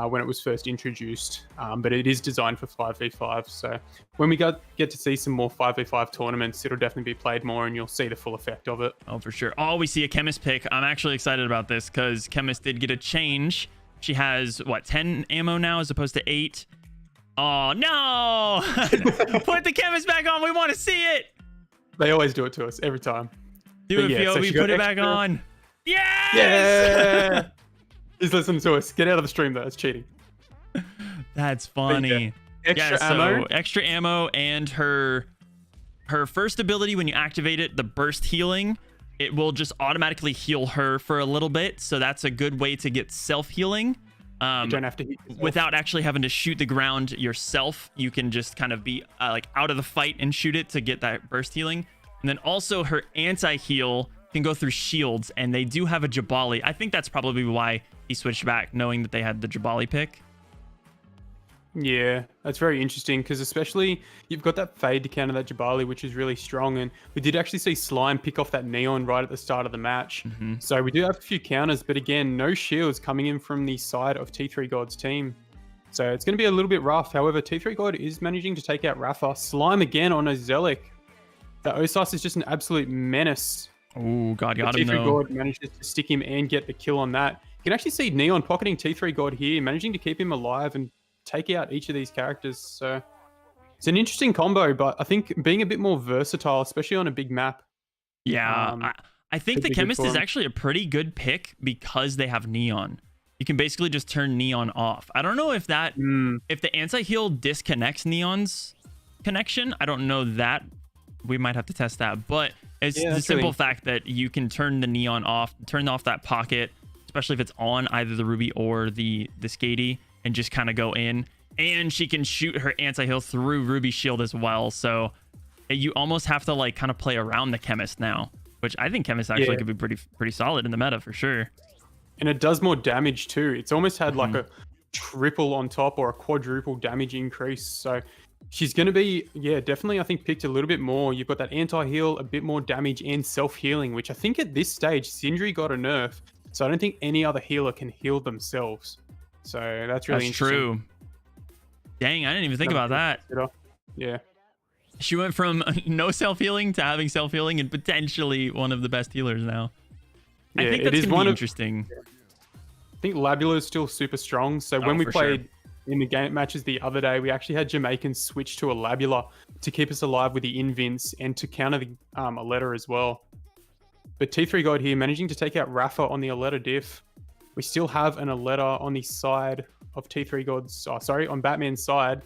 when it was first introduced, but it is designed for 5v5. So when we get to see some more 5v5 tournaments, it'll definitely be played more, and you'll see the full effect of it. Oh, for sure. Oh, we see a Chemist pick. I'm actually excited about this, because Chemist did get a change. She has, 10 ammo now as opposed to 8. Oh, no! Put the Chemist back on. We want to see it. They always do it to us every time. Do it, Phoebe. Put it back on. Yes! Yeah! He's listening to us. Get out of the stream, though. It's cheating. That's funny. Extra ammo. Extra ammo, and her her first ability, when you activate it, the burst healing, it will just automatically heal her for a little bit. So that's a good way to get self-healing. You don't have to hit yourself. Without actually having to shoot the ground yourself. You can just kind of be like out of the fight and shoot it to get that burst healing. And then also her anti-heal can go through shields, and they do have a Jabali. I think that's probably why he switched back, knowing that they had the Jabali pick. Yeah, that's very interesting because especially you've got that fade to counter that Jabali, which is really strong. And we did actually see Slime pick off that Neon right at the start of the match. So we do have a few counters, but again, no shields coming in from the side of T3 God's team. So it's going to be a little bit rough. However, T3 God is managing to take out Rafa. Slime again on Ozelic. The Osas is just an absolute menace. Oh, God, got him T3 though. God manages to stick him and get the kill on that. You can actually see Neon pocketing T3 God here, managing to keep him alive and take out each of these characters. So it's an interesting combo, but I think being a bit more versatile, especially on a big map. Yeah, I think the Chemist is actually a pretty good pick because they have Neon. You can basically just turn Neon off. I don't know if that if the anti-heal disconnects Neon's connection. I don't know that. We might have to test that, but it's the simple fact that you can turn the Neon off, turn off that pocket, especially if it's on either the Ruby or the Skady, and just kind of go in. And she can shoot her anti-heal through Ruby's shield as well. So you almost have to like kind of play around the Chemist now, which I think Chemist actually could be pretty solid in the meta for sure. And it does more damage too. It's almost had like a triple on top or a quadruple damage increase. So she's going to be, definitely, I think, picked a little bit more. You've got that anti-heal, a bit more damage, and self-healing, which I think at this stage, Sindri got a nerf. So I don't think any other healer can heal themselves. So that's really interesting. True. Dang, I didn't even think about that. Yeah. She went from no self-healing to having self-healing and potentially one of the best healers now. Yeah, I think that's going to be interesting. I think Labula is still super strong. So when we played in the game matches the other day, we actually had Jamaicans switch to a Labula to keep us alive with the Invince and to counter the Aletta as well. But T3 God here managing to take out Rafa on the Aletta diff. We still have an Aletta on the side of T3 God's, on Batman's side.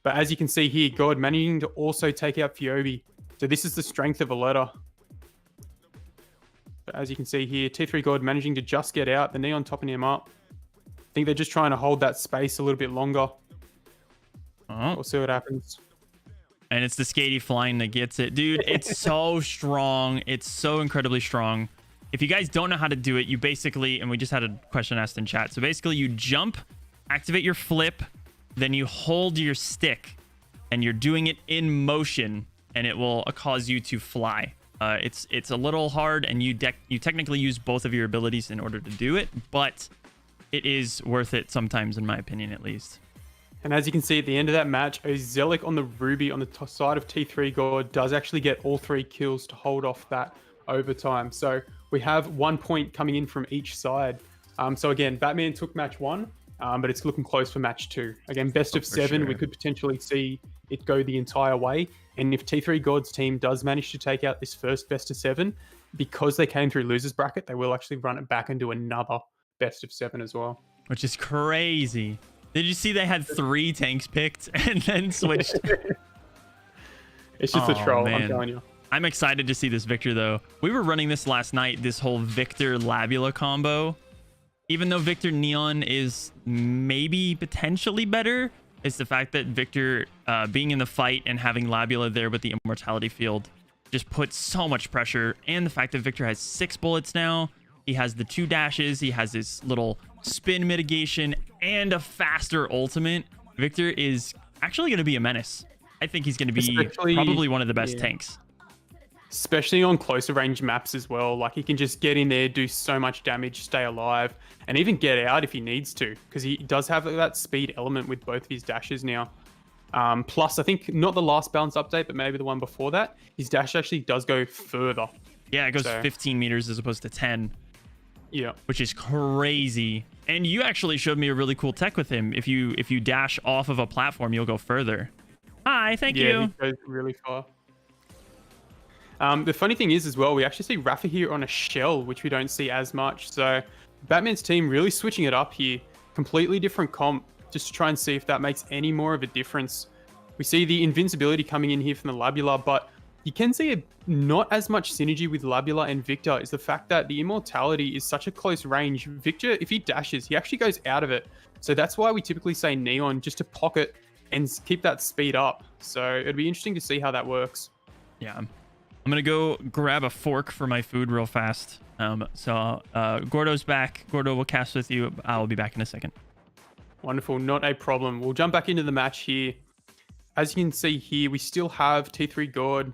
But as you can see here, God managing to also take out Fiobi. So this is the strength of Aletta. But as you can see here, T3 God managing to just get out, the Neon topping him up. I think they're just trying to hold that space a little bit longer. We'll see what happens. And it's the Skady flying that gets it. Dude, it's so strong. It's so incredibly strong. If you guys don't know how to do it, you basically, and we just had a question asked in chat. So basically you jump, activate your flip, then you hold your stick and you're doing it in motion and it will cause you to fly. It's a little hard and you technically use both of your abilities in order to do it, but it is worth it sometimes, in my opinion, at least. And as you can see at the end of that match, Ozelic on the Ruby on the side of T3 God does actually get all 3 kills to hold off that overtime. So we have 1 point coming in from each side. So again, Batman took match 1, but it's looking close for match 2. Again, best of 7, we could potentially see it go the entire way. And if T3 God's team does manage to take out this first best of 7, because they came through losers bracket, they will actually run it back and do another best of 7 as well. Which is crazy. Did you see they had 3 tanks picked and then switched? It's just a troll, man. I'm telling you. I'm excited to see this Victor, though. We were running this last night, this whole Victor Labula combo. Even though Victor Neon is maybe potentially better, it's the fact that Victor being in the fight and having Labula there with the immortality field just puts so much pressure. And the fact that Victor has 6 bullets now. He has the 2 dashes. He has this little spin mitigation and a faster ultimate. Victor is actually going to be a menace. I think he's going to be probably one of the best tanks. Especially on closer range maps as well. Like he can just get in there, do so much damage, stay alive, and even get out if he needs to. Because he does have that speed element with both of his dashes now. Plus, I think not the last balance update, but maybe the one before that, his dash actually does go further. Yeah, it goes 15 meters as opposed to 10. Yeah, which is crazy. And you actually showed me a really cool tech with him. If you dash off of a platform, you'll go further. Hi, thank you. Yeah, he goes really far. The funny thing is as well, we actually see Rafa here on a shell, which we don't see as much. So Batman's team really switching it up here. Completely different comp, just to try and see if that makes any more of a difference. We see the invincibility coming in here from the Labula, but you can see not as much synergy with Labula and Victor is the fact that the immortality is such a close range. Victor, if he dashes, he actually goes out of it. So that's why we typically say Neon, just to pocket and keep that speed up. So it'd be interesting to see how that works. Yeah. I'm going to go grab a fork for my food real fast. Gordo's back. Gordo will cast with you. I'll be back in a second. Wonderful. Not a problem. We'll jump back into the match here. As you can see here, we still have T3 Gord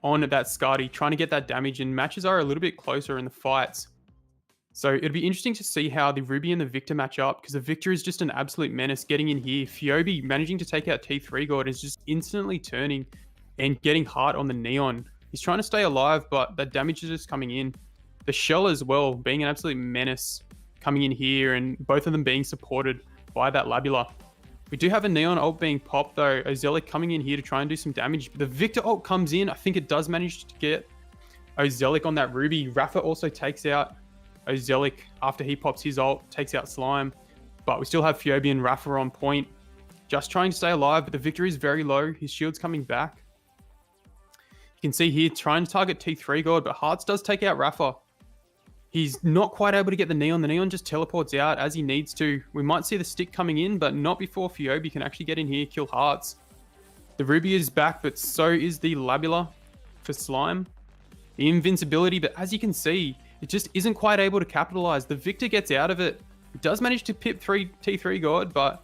on that Skadi, trying to get that damage, and matches are a little bit closer in the fights. So it'd be interesting to see how the Ruby and the Victor match up, because the Victor is just an absolute menace getting in here. Fiobi managing to take out T3 Gord is just instantly turning and getting hard on the Neon. He's trying to stay alive, but that damage is just coming in. The Shell as well, being an absolute menace coming in here, and both of them being supported by that Labula. We do have a Neon ult being popped though. Ozelic coming in here to try and do some damage. The Victor ult comes in. I think it does manage to get Ozelic on that Ruby. Rafa also takes out Ozelic after he pops his ult, takes out Slime. But we still have Fiobi and Rafa on point, just trying to stay alive, but the Victor is very low. His shield's coming back. You can see here trying to target T3 Gord, but Hearts does take out Rafa. He's not quite able to get the Neon. The Neon just teleports out as he needs to. We might see the stick coming in, but not before Fiobi can actually get in here, kill Hearts. The Ruby is back, but so is the Labula for Slime. The invincibility, but as you can see, it just isn't quite able to capitalize. The Victor gets out of it. It does manage to pip T3 God, but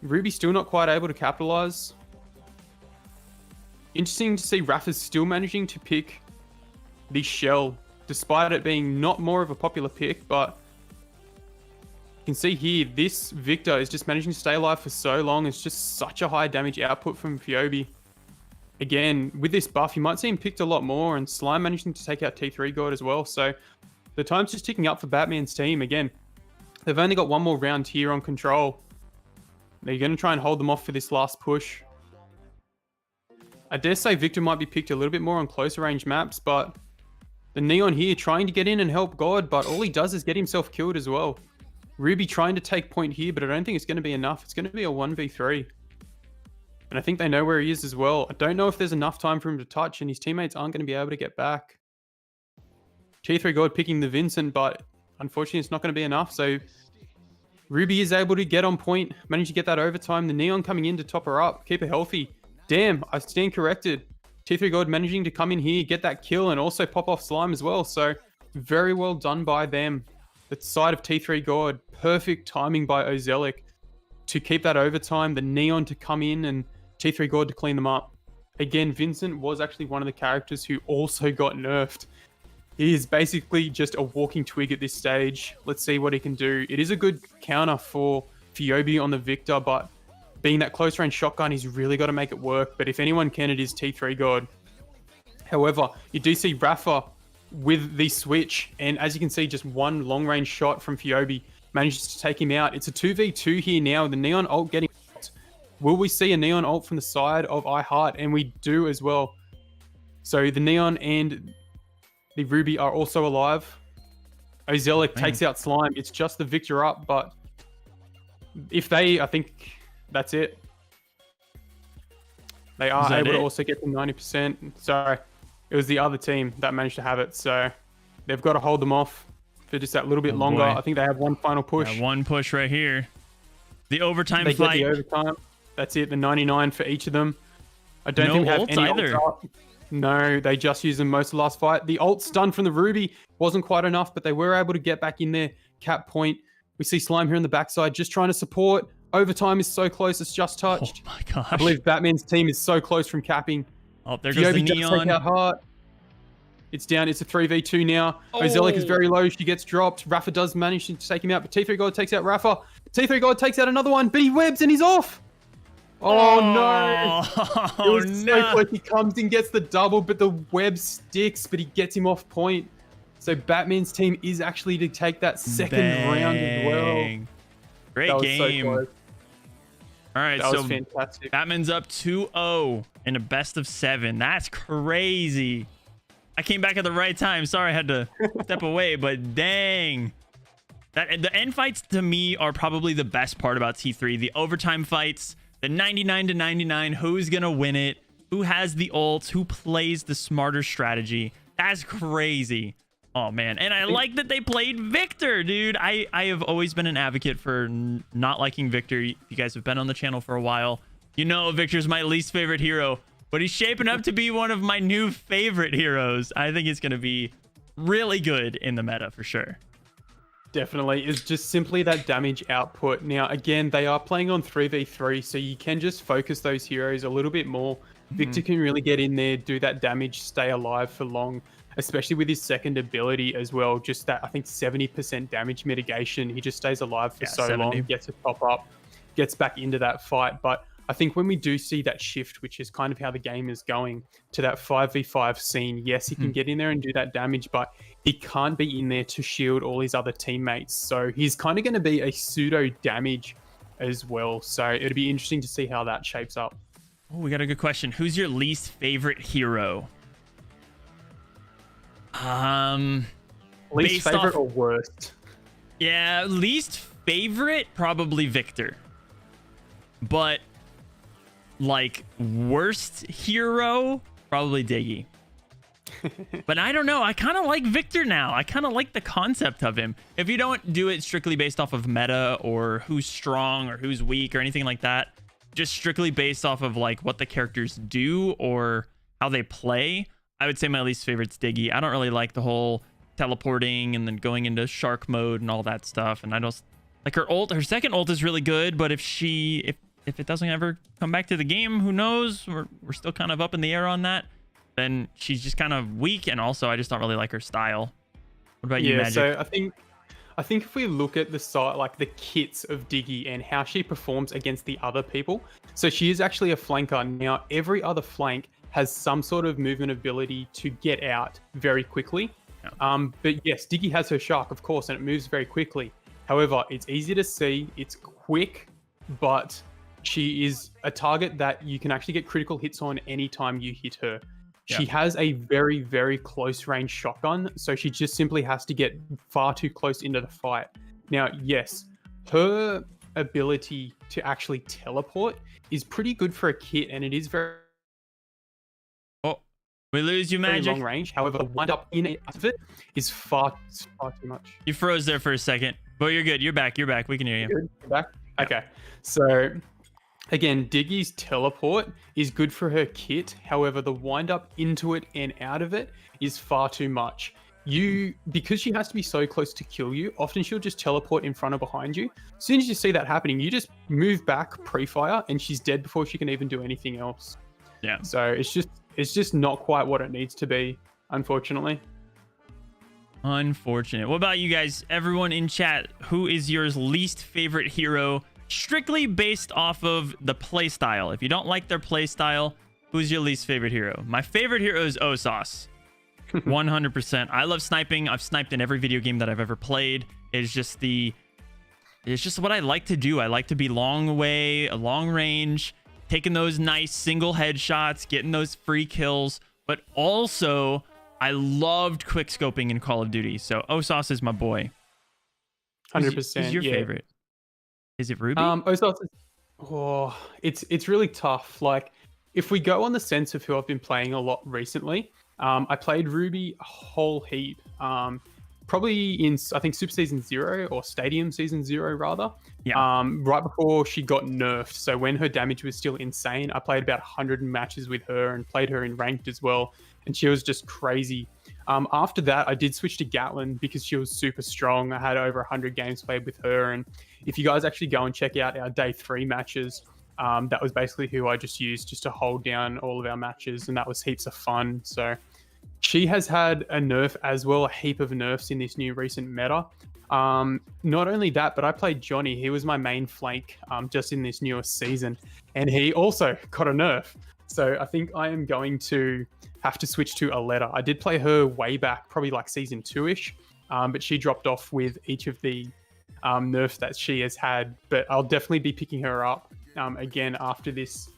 Ruby's still not quite able to capitalize. Interesting to see Rafa's still managing to pick the Shell, despite it being not more of a popular pick, but you can see here, this Victor is just managing to stay alive for so long. It's just such a high damage output from Fiobi. Again, with this buff, you might see him picked a lot more, and Slime managing to take out T3 God as well. So the time's just ticking up for Batman's team. Again, they've only got one more round here on control. They're going to try and hold them off for this last push. I dare say Victor might be picked a little bit more on closer range maps, but the Neon here trying to get in and help God, but all he does is get himself killed as well. Ruby trying to take point here, but I don't think it's going to be enough. It's going to be a 1v3. And I think they know where he is as well. I don't know if there's enough time for him to touch, and his teammates aren't going to be able to get back. T3 God picking the Vincent, but unfortunately it's not going to be enough. So Ruby is able to get on point, manage to get that overtime. The Neon coming in to top her up, keep her healthy. Damn, I stand corrected. T3 God managing to come in here, get that kill, and also pop off Slime as well. So very well done by them. The side of T3 God, perfect timing by Ozelic to keep that overtime. The Neon to come in and T3 God to clean them up. Again, Vincent was actually one of the characters who also got nerfed. He is basically just a walking twig at this stage. Let's see what he can do. It is a good counter for Fiobi on the Victor, but being that close range shotgun, he's really got to make it work. But if anyone can, it is T3 God. However, you do see Rafa with the switch, and as you can see, just one long range shot from Fiobi manages to take him out. It's a 2v2 here now. The Neon ult getting out. Will we see a Neon ult from the side of iHeart? And we do as well. So the Neon and the Ruby are also alive. Ozelic takes out Slime. It's just the Victor up, but if they, I think that's it. They are able to also get the 90%. Sorry, it was the other team that managed to have it. So they've got to hold them off for just that little bit longer. Boy. I think they have one final push. Yeah, one push right here. The overtime they fight. Get the overtime. That's it. The 99 for each of them. I don't think we have any either. Ults. No, they just used them most of the last fight. The ult stun from the Ruby wasn't quite enough, but they were able to get back in there. Cap point. We see Slime here on the backside just trying to support. Overtime is so close. It's just touched. Oh my gosh. I believe Batman's team is so close from capping. Oh, there goes the Neon. Take out Heart. It's down. It's a 3v2 now. Ozelic is very low. She gets dropped. Rafa does manage to take him out, but T3 God takes out Rafa. T3 God takes out another one, but he webs and he's off. Oh no. It was so close. He comes in, gets the double, but the web sticks, but he gets him off point. So Batman's team is actually to take that second round as well. Great game. So close. All right, that so was fantastic. Batman's up 2-0 in a best of 7. That's crazy. I came back at the right time. Sorry, I had to step away, but dang. The end fights to me are probably the best part about T3. The overtime fights, the 99 to 99, who's going to win it? who has the ults, who plays the smarter strategy. That's crazy. Oh, man. And I like that they played Victor, dude. I have always been an advocate for not liking Victor. If you guys have been on the channel for a while, you know Victor's my least favorite hero, but he's shaping up to be one of my new favorite heroes. I think it's going to be really good in the meta for sure. Definitely. It's just simply that damage output. Now, again, they are playing on 3v3, so you can just focus those heroes a little bit more. Victor can really get in there, do that damage, stay alive for long, especially with his second ability as well. Just that, I think, 70% damage mitigation. He just stays alive for so 70. long, gets a top up, gets back into that fight. But I think when we do see that shift, which is kind of how the game is going, to that 5v5 scene, yes, he can get in there and do that damage, but he can't be in there to shield all his other teammates. So he's kind of going to be a pseudo damage as well. So it'll be interesting to see how that shapes up. Oh, we got a good question. Who's your least favorite hero? Least favorite or worst? Yeah, least favorite, probably Victor. But like worst hero, probably Diggy. But I don't know. I kind of like Victor now. I kind of like the concept of him. If you don't do it strictly based off of meta or who's strong or who's weak or anything like that, just strictly based off of like what the characters do or how they play, I would say my least favorite's Diggy. I don't really like the whole teleporting and then going into shark mode and all that stuff. And I don't like her ult. Her second ult is really good, but if it doesn't ever come back to the game, who knows? We're still kind of up in the air on that. Then she's just kind of weak, and also I just don't really like her style. What about you, Magic? So I think if we look at the site, like the kits of Diggy and how she performs against the other people, so she is actually a flanker. Now, every other flank has some sort of movement ability to get out very quickly. Yeah. But yes, Diggy has her shark, of course, and it moves very quickly. However, it's easy to see, it's quick, but she is a target that you can actually get critical hits on anytime you hit her. Yeah. She has a very, very close range shotgun, so she just simply has to get far too close into the fight. Now, yes, her ability to actually teleport is pretty good for a kit, and it is very... Oh, we lose you, Magic. Very long range. However, wind up in it of it is far too much. You froze there for a second, but you're good. You're back. You're back. We can hear you. You're back? Okay. So... again, Diggy's teleport is good for her kit. However, the wind up into it and out of it is far too much. Because she has to be so close to kill you, often she'll just teleport in front or behind you. As soon as you see that happening, you just move back pre-fire and she's dead before she can even do anything else. Yeah. So it's just not quite what it needs to be, unfortunately. Unfortunate. What about you guys? Everyone in chat, who is your least favorite hero? Strictly based off of the playstyle. If you don't like their playstyle, who's your least favorite hero? My favorite hero is Osas. 100%. I love sniping. I've sniped in every video game that I've ever played. It's just what I like to do. I like to be long range, taking those nice single headshots, getting those free kills. But also, I loved quick scoping in Call of Duty. So Osas is my boy. 100%. Who's your favorite? Is it Ruby? It's really tough. Like, if we go on the sense of who I've been playing a lot recently, I played Ruby a whole heap. Probably in, I think, Super Season 0 or Stadium Season 0, rather. Yeah. Right before she got nerfed. So when her damage was still insane, I played about 100 matches with her and played her in ranked as well. And she was just crazy. After that, I did switch to Gatlin because she was super strong. I had over 100 games played with her. And if you guys actually go and check out our day 3 matches, that was basically who I just used just to hold down all of our matches. And that was heaps of fun. So she has had a nerf as well, a heap of nerfs in this new recent meta. Not only that, but I played Johnny. He was my main flank just in this newest season. And he also got a nerf. So I think I am going to have to switch to Aletta. I did play her way back, probably like Season 2-ish, but she dropped off with each of the nerfs that she has had. But I'll definitely be picking her up again after this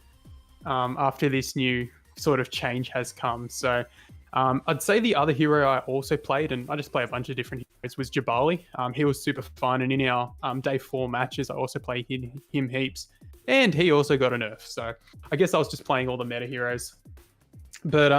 new sort of change has come. So I'd say the other hero I also played, and I just play a bunch of different heroes, was Jabali. He was super fun, and in our day 4 matches, I also played him heaps. And he also got a nerf. So I guess I was just playing all the meta heroes. But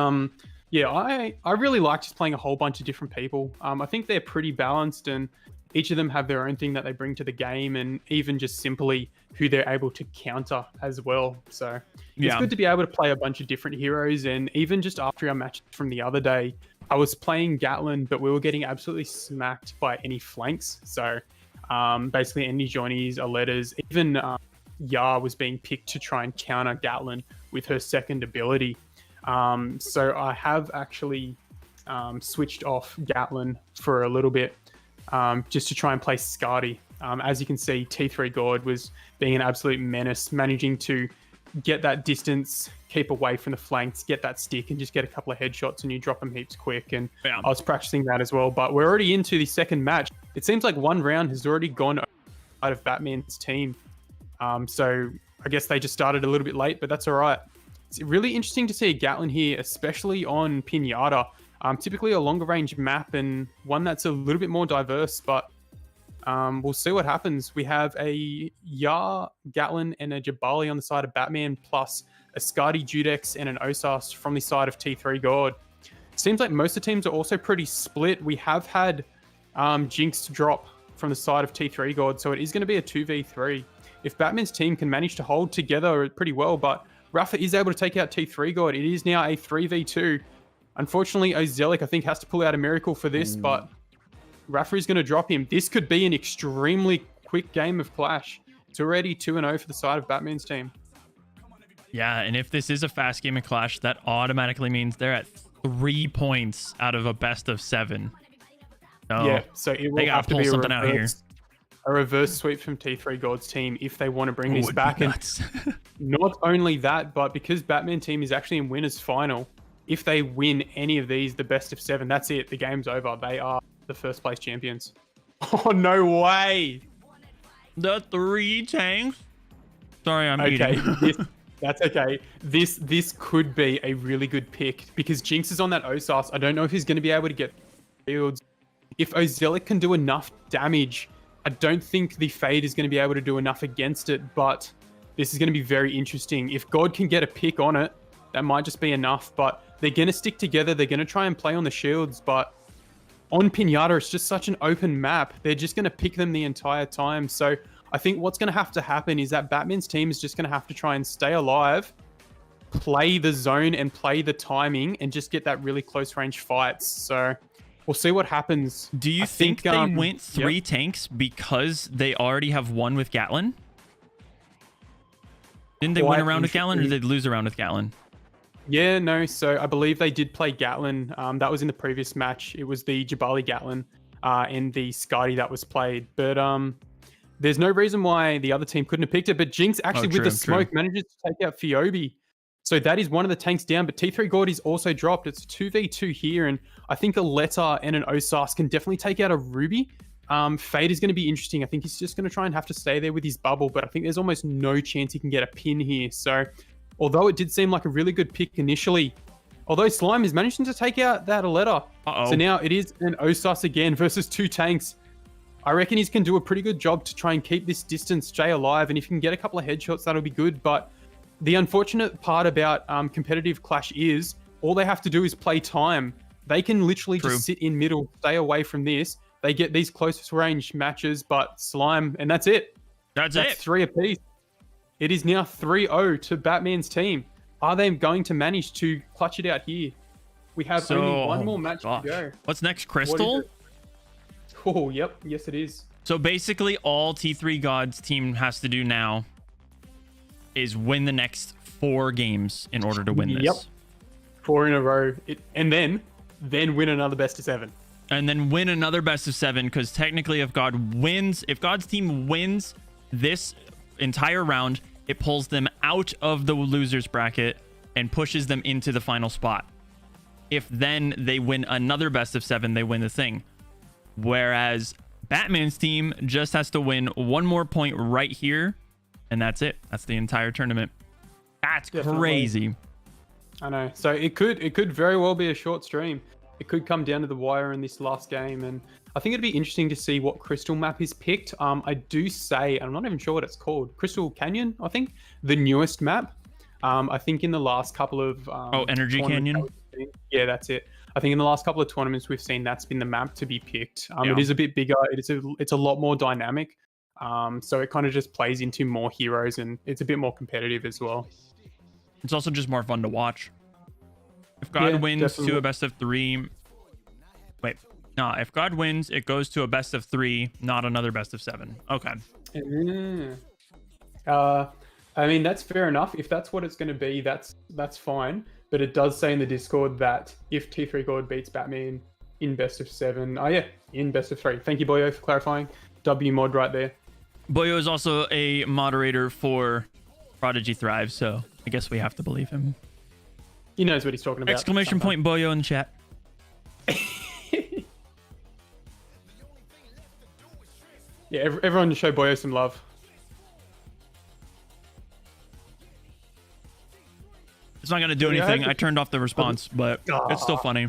yeah, I really like just playing a whole bunch of different people. I think they're pretty balanced, and each of them have their own thing that they bring to the game, and even just simply who they're able to counter as well. So it's good to be able to play a bunch of different heroes. And even just after our match from the other day, I was playing Gatlin, but we were getting absolutely smacked by any flanks. So basically any joinies, Aletas, even RAWR was being picked to try and counter Gatlin with her second ability. So I have actually switched off Gatlin for a little bit just to try and play Skadi. As you can see, T3 God was being an absolute menace, managing to get that distance, keep away from the flanks, get that stick, and just get a couple of headshots, and you drop them heaps quick. And I was practicing that as well. But we're already into the second match. It seems like one round has already gone out of Batman's team. So I guess they just started a little bit late, but that's all right. It's really interesting to see a Gatlin here, especially on Pinata. Typically a longer range map and one that's a little bit more diverse, but we'll see what happens. We have a RAWR, Gatlin, and a Jabali on the side of Batman, plus a Skadi, Judex, and an Osas from the side of T3 God. Seems like most of the teams are also pretty split. We have had Jinx drop from the side of T3 God, so it is going to be a 2v3. If Batman's team can manage to hold together pretty well, but Rafa is able to take out T3 God, it is now a 3v2. Unfortunately, Ozelic, I think, has to pull out a miracle for this, but Rafa is going to drop him. This could be an extremely quick game of Clash. It's already 2-0 for the side of Batman's team. Yeah, and if this is a fast game of Clash, that automatically means they're at 3 points out of a best of 7. So yeah, so it will have to be a reverse sweep from T3 God's team if they want to bring this back. And not only that, but because Batman team is actually in winners final, if they win any of these, the best of 7, that's it. The game's over. They are the first place champions. Oh, no way. The 3 tanks. Sorry, I'm eating. That's okay. This could be a really good pick because Jinx is on that Osas. I don't know if he's going to be able to get fields. If Ozelic can do enough damage, I don't think the Fade is going to be able to do enough against it, but this is going to be very interesting. If God can get a pick on it, that might just be enough, but they're going to stick together. They're going to try and play on the shields, but on Pinata, it's just such an open map. They're just going to pick them the entire time. So I think what's going to happen is that Batman's team is just going to have to try and stay alive, play the zone and play the timing, and just get that really close range fights. So we'll see what happens. Do you think they went 3 tanks because they already have 1 with Gatlin? Didn't they win a round with Gatlin, or did they lose a round with Gatlin? Yeah, no. So I believe they did play Gatlin. That was in the previous match. It was the Jabali Gatlin and the Skadi that was played. But there's no reason why the other team couldn't have picked it. But Jinx actually with the smoke manages to take out Fiobi. So that is one of the tanks down. But T3 God is also dropped. It's 2v2 here. And I think a Letta and an Osas can definitely take out a Ruby. Fade is going to be interesting. I think he's just going to try and have to stay there with his bubble. But I think there's almost no chance he can get a pin here. So although it did seem like a really good pick initially, although Slime is managing to take out that Aletta. So now it is an Osas again versus 2 tanks. I reckon he's can do a pretty good job to try and keep this distance, stay alive, and if he can get a couple of headshots, that'll be good. But the unfortunate part about competitive Clash is all they have to do is play time. They can literally just sit in middle, stay away from this. They get these closest range matches, but Slime, and that's it. That's it. 3 apiece. It is now 3-0 to Batman's team. Are they going to manage to clutch it out here? We have only one more match to go. What's next, Crystal? Oh, yep. Yes, it is. So basically all T3 God's team has to do now is win the next 4 games in order to win this. Yep. 4 in a row. And then win another best of 7. And then win another best of 7, because technically if God's team wins this entire round, it pulls them out of the losers bracket and pushes them into the final spot. If then they win another best of 7, they win the thing. Whereas Batman's team just has to win 1 more point right here, and that's it. That's the entire tournament. That's crazy. I know. So it could very well be a short stream. It could come down to the wire in this last game, and I think it'd be interesting to see what Crystal map is picked. I do say, I'm not even sure what it's called, Crystal Canyon, I think, the newest map. I think in the last couple of Energy Canyon. Yeah, that's it. I think in the last couple of tournaments we've seen that's been the map to be picked. Yeah. It is a bit bigger. It's a lot more dynamic. So it kind of just plays into more heroes and it's a bit more competitive as well. It's also just more fun to watch. If God wins definitely. to a best of 3, wait, no, if God wins, it goes to a best of 3, not another best of 7. Okay. I mean, that's fair enough. If that's what it's going to be, that's fine. But it does say in the Discord that if T3 God beats Batman in best of 7, in best of 3. Thank you, Boyo, for clarifying. W mod right there. Boyo is also a moderator for Prodigy Thrive, so I guess we have to believe him. He knows what he's talking about. Exclamation point Boyo in the chat. Yeah, everyone show Boyo some love. It's not going to do anything. I turned off the response, but it's still funny.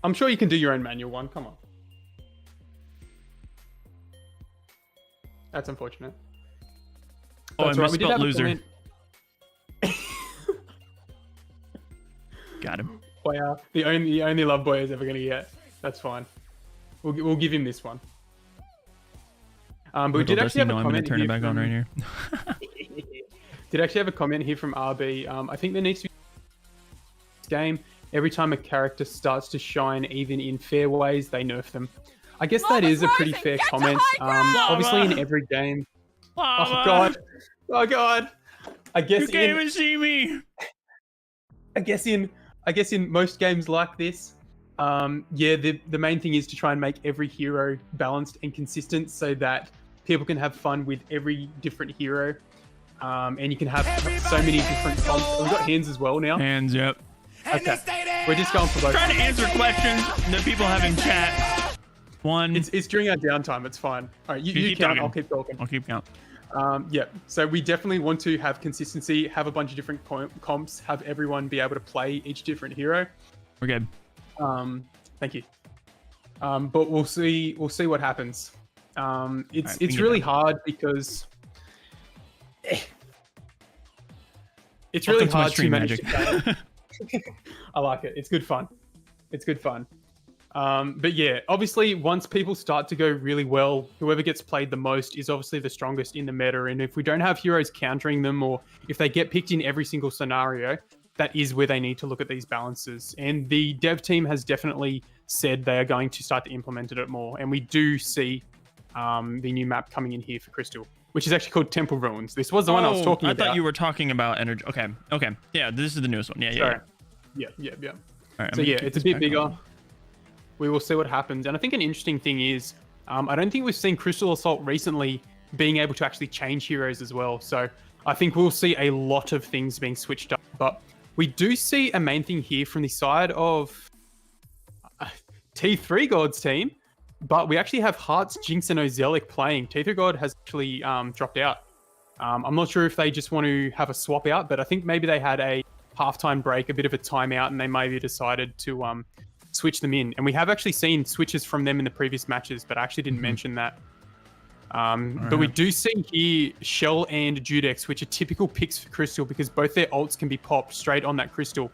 I'm sure you can do your own manual one. Come on. That's unfortunate. Oh, That's I right. We did misspelled have a loser. comment. Got him. Wow, the only love boy is ever going to get. That's fine. We'll give him this one. But we did actually have a comment. I'm going to turn it back on right here. Did actually have a comment here from RB. I think there needs to be this game. Every time a character starts to shine, even in fair ways, they nerf them. I guess that is a pretty fair comment. Obviously, in every game. Oh god! Oh god! I guess you can't even see me. I guess in most games like this, the main thing is to try and make every hero balanced and consistent, so that people can have fun with every different hero. And you can have so many different comps. We've got hands as well now. Hands, yep. Okay. We're just going for both. Trying to answer questions that people have in chat. One. It's during our downtime. It's fine. All right, you keep count. talking. I'll keep talking. I'll keep count. Yeah. So we definitely want to have consistency, have a bunch of different comps, have everyone be able to play each different hero. We're good. Thank you. But we'll see what happens. It's really hard because it's really hard to manage. I like it. It's good fun. It's good fun. But yeah, obviously, once people start to go really well, whoever gets played the most is obviously the strongest in the meta. And if we don't have heroes countering them, or if they get picked in every single scenario, that is where they need to look at these balances. And the dev team has definitely said they are going to start to implement it more. And we do see the new map coming in here for Crystal, which is actually called Temple Ruins. This was the one I was talking about. I thought you were talking about energy. Okay. Yeah, this is the newest one. Yeah. Yeah. All right, So yeah, it's a bit bigger. We will see what happens. And I think an interesting thing is, I don't think we've seen Crystal Assault recently being able to actually change heroes as well. So I think we'll see a lot of things being switched up. But we do see a main thing here from the side of T3 God's team. But we actually have Hearts, Jinx, and Ozelic playing. T3 God has actually dropped out. I'm not sure if they just want to have a swap out, but I think maybe they had a halftime break, a bit of a timeout, and they maybe decided to switch them in. And we have actually seen switches from them in the previous matches, but I actually didn't mention that. But we do see here Shell and Judex, which are typical picks for Crystal because both their ults can be popped straight on that Crystal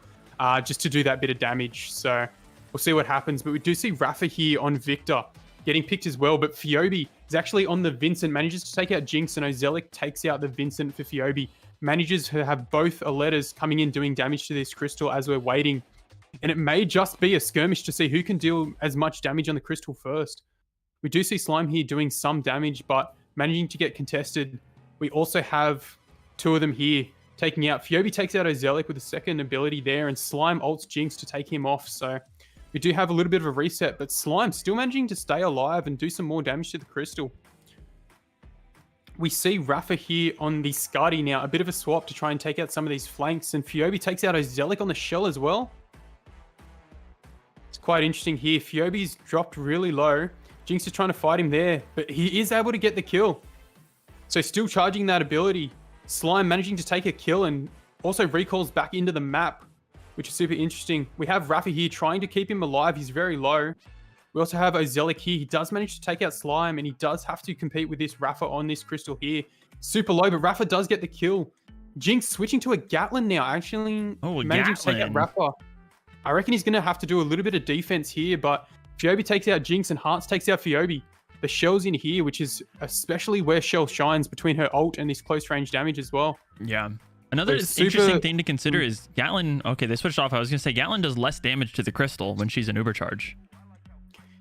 just to do that bit of damage. So we'll see what happens. But we do see Rafa here on Victor getting picked as well. But Fiobi is actually on the Vincent, manages to take out Jinx, and Ozelic takes out the Vincent for Fiobi. Manages to have both Aletas coming in doing damage to this Crystal as we're waiting. And it may just be a skirmish to see who can deal as much damage on the Crystal first. We do see Slime here doing some damage, but managing to get contested. We also have two of them here taking out. Fiobi takes out Ozelic with a second ability there, and Slime ults Jinx to take him off. So we do have a little bit of a reset, but Slime still managing to stay alive and do some more damage to the Crystal. We see Rafa here on the Skadi now, a bit of a swap to try and take out some of these flanks, and Fiobi takes out Ozelic on the Shell as well. It's quite interesting here. Fiobi's dropped really low. Jinx is trying to fight him there, but he is able to get the kill. So still charging that ability. Slime managing to take a kill and also recalls back into the map, which is super interesting. We have Rafa here trying to keep him alive. He's very low. We also have Ozelic here. He does manage to take out Slime, and he does have to compete with this Rafa on this Crystal here. Super low, but Rafa does get the kill. Jinx switching to a Gatlin now, actually Oh, a managing to take out Gatlin. RAWR. I reckon he's going to have to do a little bit of defense here, but Phoebe takes out Jinx and Hearts takes out Phoebe. The Shell's in here, which is especially where Shell shines between her ult and this close range damage as well. Yeah. Another So interesting thing to consider is Gatlin. Okay, they switched off. I was going to say Gatlin does less damage to the crystal when she's an Ubercharge.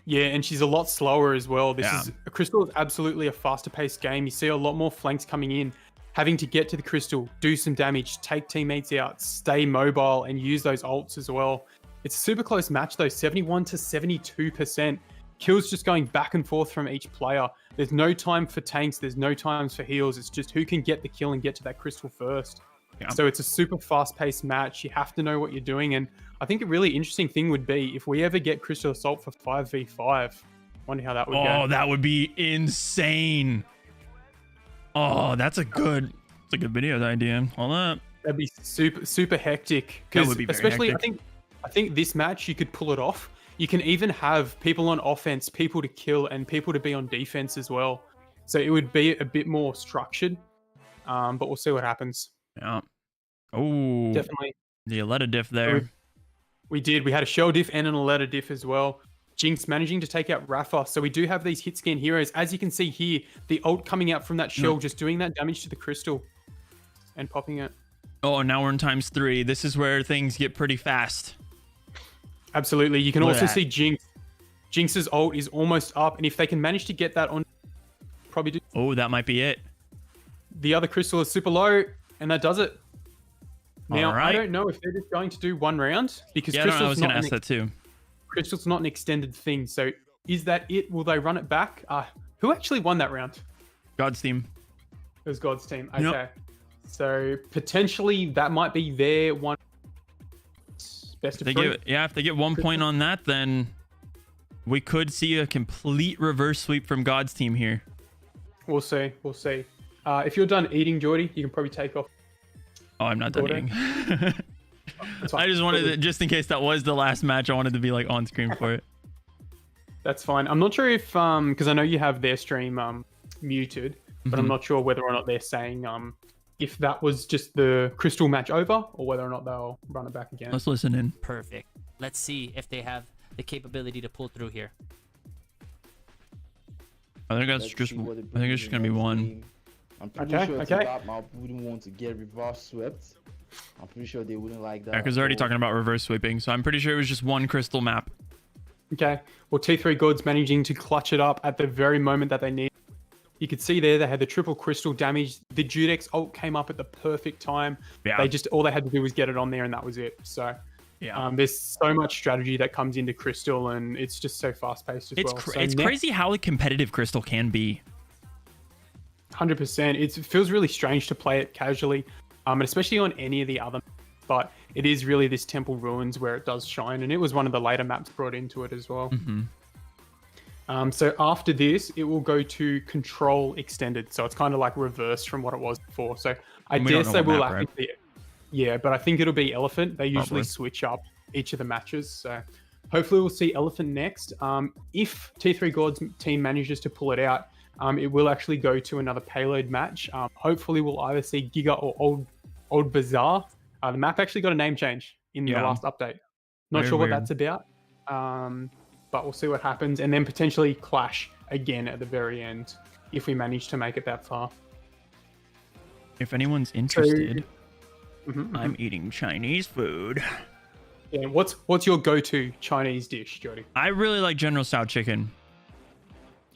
Yeah, and she's a lot slower as well. Yeah. Crystal is absolutely a faster paced game. You see a lot more flanks coming in, having to get to the crystal, do some damage, take teammates out, stay mobile, and use those ults as well. It's a super close match though, 71 to 72%. Kills just going back and forth from each player. There's no time for tanks, there's no times for heals. It's just who can get the kill and get to that crystal first. Yeah. So it's a super fast-paced match. You have to know what you're doing. And I think a really interesting thing would be if we ever get Crystal Assault for 5v5. Wonder how that would go. Oh, that would be insane. Oh, that's a good video idea. Hold up. That'd be super hectic. That would be very especially hectic. I think this match you could pull it off. You can even have people on offense, people to kill, and people to be on defense as well. So it would be a bit more structured. But we'll see what happens. Yeah. Oh, Definitely. the Aletta diff there. We did. We had a Shell diff and an Aletta diff as well. Jinx managing to take out RAWR. So we do have these hit scan heroes. As you can see here, the ult coming out from that Shell, just doing that damage to the crystal and popping it. Oh, now we're in ×3. This is where things get pretty fast. Absolutely. You can Look at also that. see Jinx. Jinx's ult is almost up. And if they can manage to get that on, probably do. Oh, that might be it. The other crystal is super low, and that does it. Now, All right. I don't know if they're just going to do one round because Yeah, I was Crystal's going to not ask that too. Crystal's not an extended thing. So is that it? Will they run it back? Who actually won that round? God's team. It was God's team. Okay. Yep. So potentially that might be their one best of three. If they get 1 point on that, then we could see a complete reverse sweep from God's team here. We'll see. We'll see. If you're done eating, Jordy, you can probably take off. Oh, I'm not done Order. eating. That's fine. I just wanted to, just in case that was the last match, I wanted to be like on screen for it. That's fine. I'm not sure if because I know you have their stream muted, but I'm not sure whether or not they're saying if that was just the crystal match over or whether or not they'll run it back again. Let's listen in. Perfect. Let's see if they have the capability to pull through here. I think that's just. I think it's just gonna be one. I'm pretty sure Top wouldn't want to get reverse swept. I'm pretty sure they wouldn't like that. Yeah, because they're already talking about reverse sweeping, so I'm pretty sure it was just one crystal map. Okay. Well, T3 Gods managing to clutch it up at the very moment that they need. You could see there they had the triple crystal damage. The Judex ult came up at the perfect time. Yeah. They just all they had to do was get it on there, and that was it. So Yeah. there's so much strategy that comes into Crystal, and it's just so fast paced as well. So It's crazy how competitive Crystal can be. 100%. It feels really strange to play it casually, and especially on any of the other. But it is really this Temple Ruins where it does shine, and it was one of the later maps brought into it as well. So after this, it will go to Control Extended. So it's kind of like reversed from what it was before. So I And we dare don't know say what we'll map, right? actually, yeah, but I think it'll be Elephant. They usually Probably. switch up each of the matches. So hopefully we'll see Elephant next. If T3 Gods team manages to pull it out, it will actually go to another payload match. Hopefully we'll either see Giga or Old Bazaar. The map actually got a name change in the last update. Not Very sure what weird. that's about, but we'll see what happens. And then potentially Clash again at the very end if we manage to make it that far. If anyone's interested, I'm eating Chinese food. Yeah, what's your go-to Chinese dish, Jody? I really like General Tso chicken.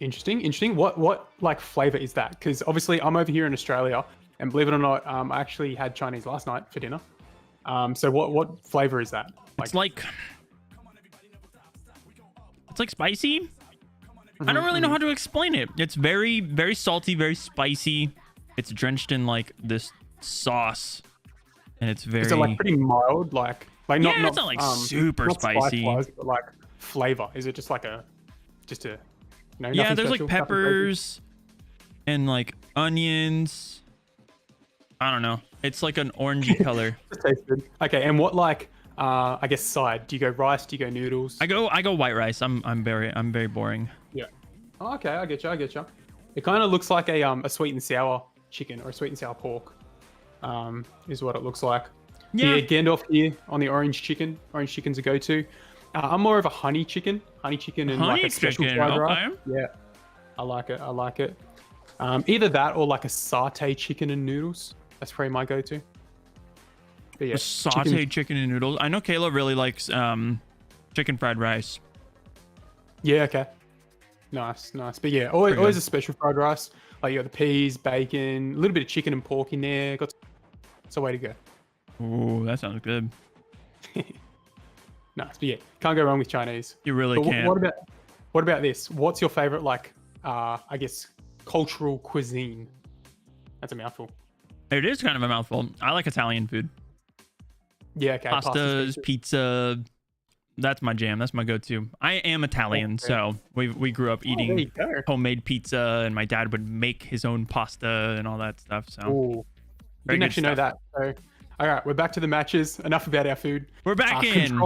Interesting. What like flavor is that? Because obviously I'm over here in Australia, and believe it or not, I actually had Chinese last night for dinner. So what flavor is that? It's like spicy. I don't really know how to explain it. It's very, very salty, very spicy. It's drenched in like this sauce, and it's very. Is it like pretty mild? Like not it's not like super not spicy. spice-wise, but like flavor. Is it just a Yeah, nothing there's special, like nothing crazy? peppers and like onions. I don't know. It's like an orangey color. It tastes good. Okay, and what I guess side? Do you go rice? Do you go noodles? I go white rice. I'm very boring. Yeah. Oh, okay, I get you. It kind of looks like a sweet and sour chicken or a sweet and sour pork. is what it looks like. Yeah. Yeah, Gandalf here on the orange chicken. Orange chicken's a go-to. I'm more of a honey chicken. Honey chicken and like a special fried rice. Yeah, I like it. I like it. Either that or like a satay chicken and noodles. That's probably my go-to. But yeah, Sauteed chicken and noodles. I know Kayla really likes chicken fried rice. Yeah, okay. Nice. But yeah, always a special fried rice. Like you got the peas, bacon, a little bit of chicken and pork in there. It's a way to go. Ooh, that sounds good. Nice. But yeah, can't go wrong with Chinese. You really can't. What about this? What's your favorite, like, I guess, cultural cuisine? That's a mouthful. It is kind of a mouthful. I like Italian food. Yeah, okay. Pastas, pizza. That's my jam. That's my go-to. I am Italian, so we grew up eating homemade pizza, and my dad would make his own pasta and all that stuff. So didn't actually know that. So, all right, we're back to the matches. Enough about our food. We're back in.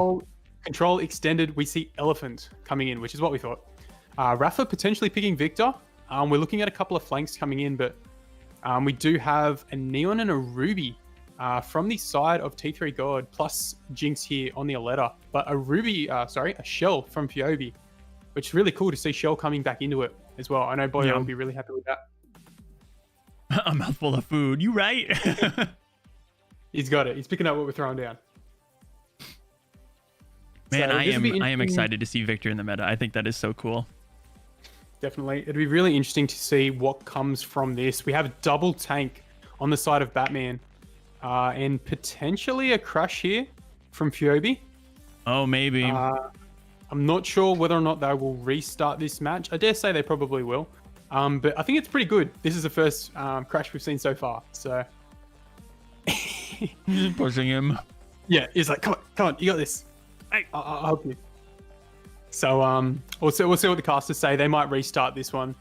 Control extended. We see Elephant coming in, which is what we thought. Rafa potentially picking Victor. We're looking at a couple of flanks coming in, but we do have a Neon and a Ruby from the side of T3 God, plus Jinx here on the Aletta. But a Shell from Piobi, which is really cool to see Shell coming back into it as well. I know Boyo will be really happy with that. A mouthful of food. You right? He's got it. He's picking up what we're throwing down. Man, so I am excited to see Victor in the meta. I think that is so cool. Definitely. It'd be really interesting to see what comes from this. We have a double tank on the side of Batman. And potentially a crush here from Piobi. Oh, maybe. I'm not sure whether or not they will restart this match. I dare say they probably will. But I think it's pretty good. This is the first crash we've seen so far. So Just pushing him. Yeah, he's like, come on, you got this. Hey, I'll help you. So we'll see what the casters say. They might restart this one.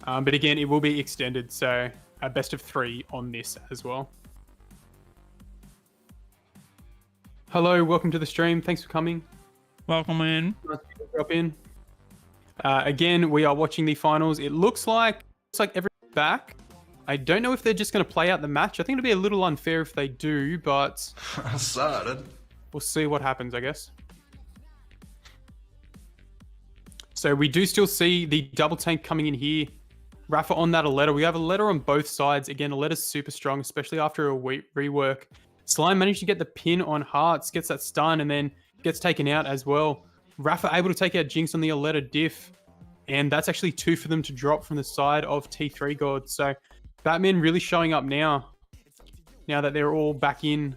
But again, it will be extended. So a best of 3 on this as well. Hello, welcome to the stream. Thanks for coming. Welcome in. Nice to drop in. Again, we are watching the finals. It looks like everyone's back. I don't know if they're just going to play out the match. I think it'll be a little unfair if they do, but we'll see what happens, I guess. So we do still see the double tank coming in here. Rafa on that Aletta. We have a letter on both sides. Again, Aletta's super strong, especially after a rework. Slime managed to get the pin on Hearts, gets that stun, and then gets taken out as well. Rafa able to take out Jinx on the Aletta diff, and that's actually 2 for them to drop from the side of T3 God. So Batman really showing up now that they're all back in.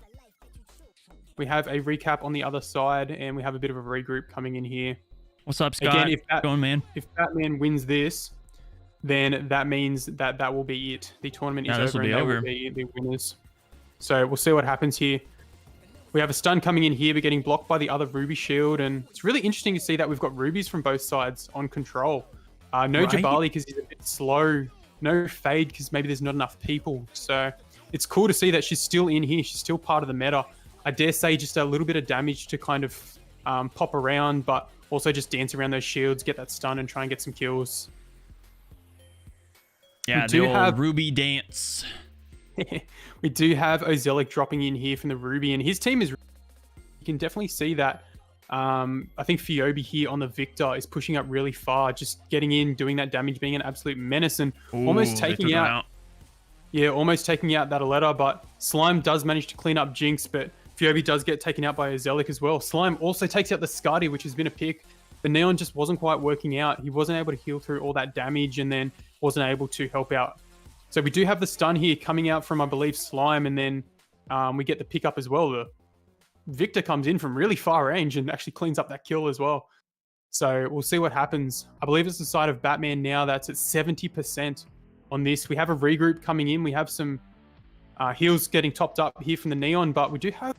We have a recap on the other side, and we have a bit of a regroup coming in here. What's up, Scott? Again, Going, man. If Batman wins this, then that means that will be it. The tournament is over, and they will be the winners. So we'll see what happens here. We have a stun coming in here. We're getting blocked by the other Ruby shield, and it's really interesting to see that we've got Rubies from both sides on control. No Jabali because he's a bit slow. No Fade because maybe there's not enough people. So it's cool to see that she's still in here. She's still part of the meta. I dare say just a little bit of damage to kind of pop around, but also just dance around those shields, get that stun, and try and get some kills. Yeah, the old Ruby dance. We do have Ozelic dropping in here from the Ruby, and his team is... You can definitely see that. I think Phoebe here on the Victor is pushing up really far, just getting in, doing that damage, being an absolute menace, and almost taking out... Yeah, almost taking out that Aletta, but Slime does manage to clean up Jinx, but Phoebe does get taken out by Ozelic as well. Slime also takes out the Skadi, which has been a pick. The Neon just wasn't quite working out. He wasn't able to heal through all that damage, and then wasn't able to help out. So we do have the stun here coming out from, I believe, Slime, and then we get the pickup as well. The Victor comes in from really far range and actually cleans up that kill as well. So we'll see what happens. I believe it's the side of Batman now that's at 70% on this. We have a regroup coming in. We have some heals getting topped up here from the Neon, but we do have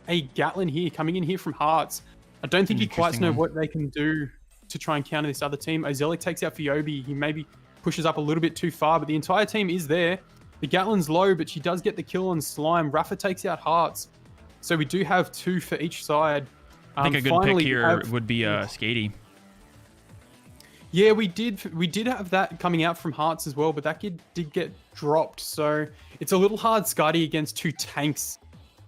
a Gatlin here coming in here from Hearts. I don't think you quite know what they can do to try and counter this other team. Ozelic takes out Phoebe. He maybe pushes up a little bit too far, but the entire team is there. The Gatlin's low, but she does get the kill on Slime. Rafa takes out Hearts. So we do have 2 for each side. I think a good pick here would be Skady. Yeah, we did have that coming out from Hearts as well, but that kid did get dropped. So it's a little hard Scotty against 2 tanks.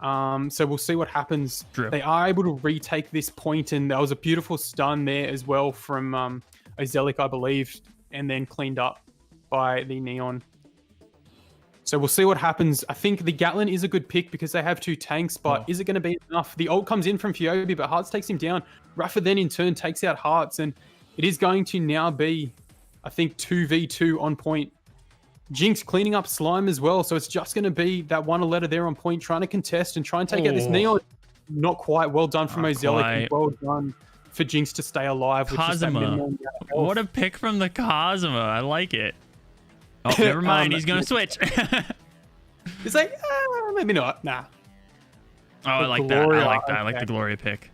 So we'll see what happens. True. They are able to retake this point, and there was a beautiful stun there as well from Ozelic, I believe, and then cleaned up by the Neon. So we'll see what happens. I think the Gatlin is a good pick because they have 2 tanks, but is it going to be enough? The ult comes in from Fiobi, but Hearts takes him down. Rafa then in turn takes out Hearts, and it is going to now be, I think, 2v2 on point. Jinx cleaning up Slime as well, so it's just going to be that one letter there on point, trying to contest and try and take out this Neon. Not quite. Well done from Ozelic. Well done for Jinx to stay alive. Kazuma. What a pick from the Kazuma. I like it. Oh, never mind. He's going to switch. It's like, maybe not. Nah. Oh, I like that. I like that. I like the Gloria pick.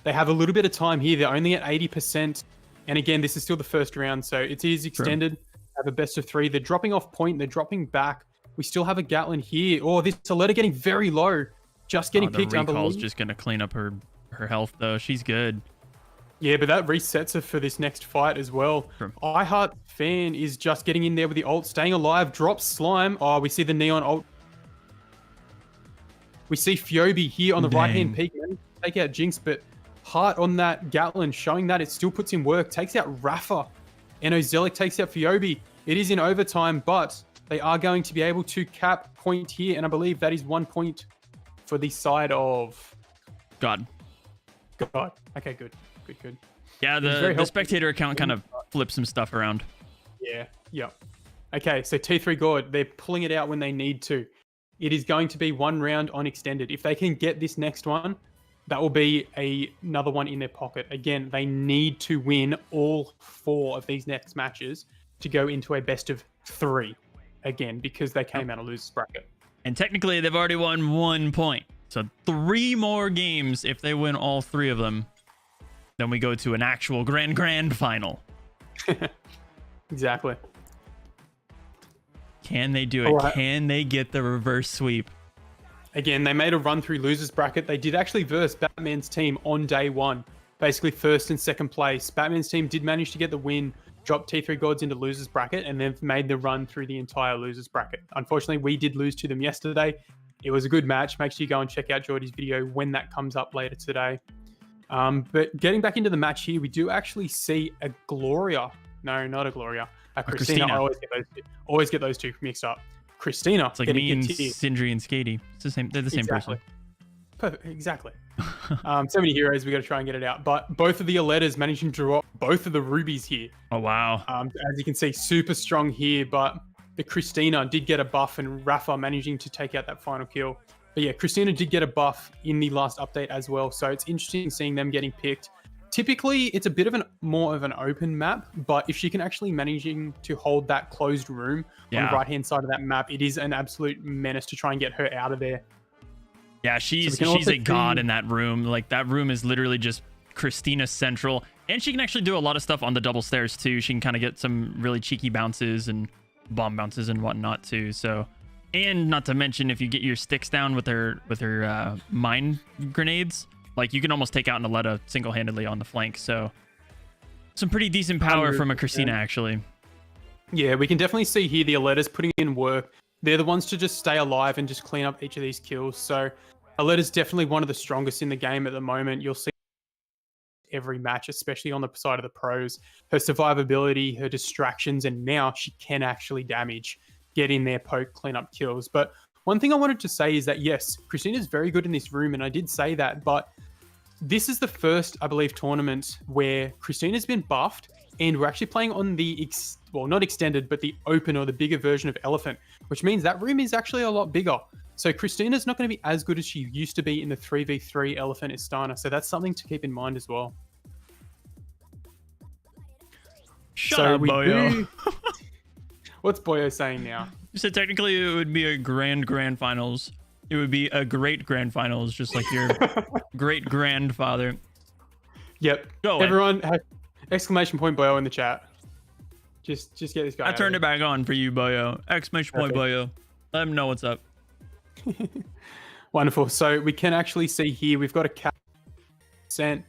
They have a little bit of time here. They're only at 80%. And again, this is still the first round, so it is extended. Have a best of 3. They're dropping off point. They're dropping back. We still have a Gatlin here. Oh, this Soletta getting very low. Just getting picked up. The recall's just going to clean up her health, though. She's good. Yeah, but that resets her for this next fight as well. True. iHeart Fan is just getting in there with the ult, staying alive, drops Slime. Oh, we see the Neon ult. We see Fiobi here on the right-hand peak. Take out Jinx, but Heart on that Gatlin, showing that it still puts in work. Takes out Rafa. And Ozelic takes out Fiobi. It is in overtime, but they are going to be able to cap point here. And I believe that is 1 point for the side of... God. Okay, good. Yeah, the spectator account kind of flips some stuff around. Yeah. Okay, so T3 God, they're pulling it out when they need to. It is going to be 1 round on extended. If they can get this next one, that will be another one in their pocket. Again, they need to win all 4 of these next matches to go into a best of 3 again, because they came out of losers bracket. And technically, they've already won 1 point. So 3 more games if they win all 3 of them. Then we go to an actual grand final. Exactly. Can they do it? Right. Can they get the reverse sweep? Again, they made a run through losers bracket. They did actually verse Batman's team on day 1. Basically first and second place. Batman's team did manage to get the win, dropped T3 Gods into losers bracket, and then made the run through the entire losers bracket. Unfortunately, we did lose to them yesterday. It was a good match. Make sure you go and check out Jordy's video when that comes up later today. But getting back into the match here, we do actually see a Gloria. No, not a Gloria. A Christina. I always get those two mixed up. Christina. It's like me and Sindri and Skady. It's the same. They're the same person. Perfect. Exactly. So many heroes. We got to try and get it out. But both of the Aletas managing to drop both of the rubies here. Oh wow. As you can see, super strong here. But the Christina did get a buff, and Rafa managing to take out that final kill. But yeah, Christina did get a buff in the last update as well. So it's interesting seeing them getting picked. Typically, it's a bit of more of an open map, but if she can actually managing to hold that closed room on the right-hand side of that map, it is an absolute menace to try and get her out of there. Yeah, she's a god in that room. Like, that room is literally just Christina central. And she can actually do a lot of stuff on the double stairs, too. She can kind of get some really cheeky bounces and bomb bounces and whatnot, too. So, and not to mention, if you get your sticks down with her mine grenades, like, you can almost take out Naletta single-handedly on the flank. So, some pretty decent power from a Christina, actually. Yeah, we can definitely see here the Aletas putting in work. They're the ones to just stay alive and just clean up each of these kills. So, Aleta's definitely one of the strongest in the game at the moment. You'll see every match, especially on the side of the pros. Her survivability, her distractions, and now she can actually damage, get in there, poke, clean up kills. But one thing I wanted to say is that, yes, Christina's very good in this room, and I did say that, but this is the first, I believe, tournament where Christina's been buffed, and we're actually playing on the, not extended, but the open or the bigger version of Elephant, which means that room is actually a lot bigger. So Christina's not going to be as good as she used to be in the 3v3 Elephant Istana. So that's something to keep in mind as well. Shut up, Boyo. What's Boyo saying now? You said technically it would be a grand finals. It would be a great grand finals, just like your great grandfather. Yep. Go Everyone, exclamation point Boyo in the chat. Just get this guy. I turned it back on for you, Boyo. Exclamation point Boyo. Let him know what's up. Wonderful. So we can actually see here we've got a cap percent.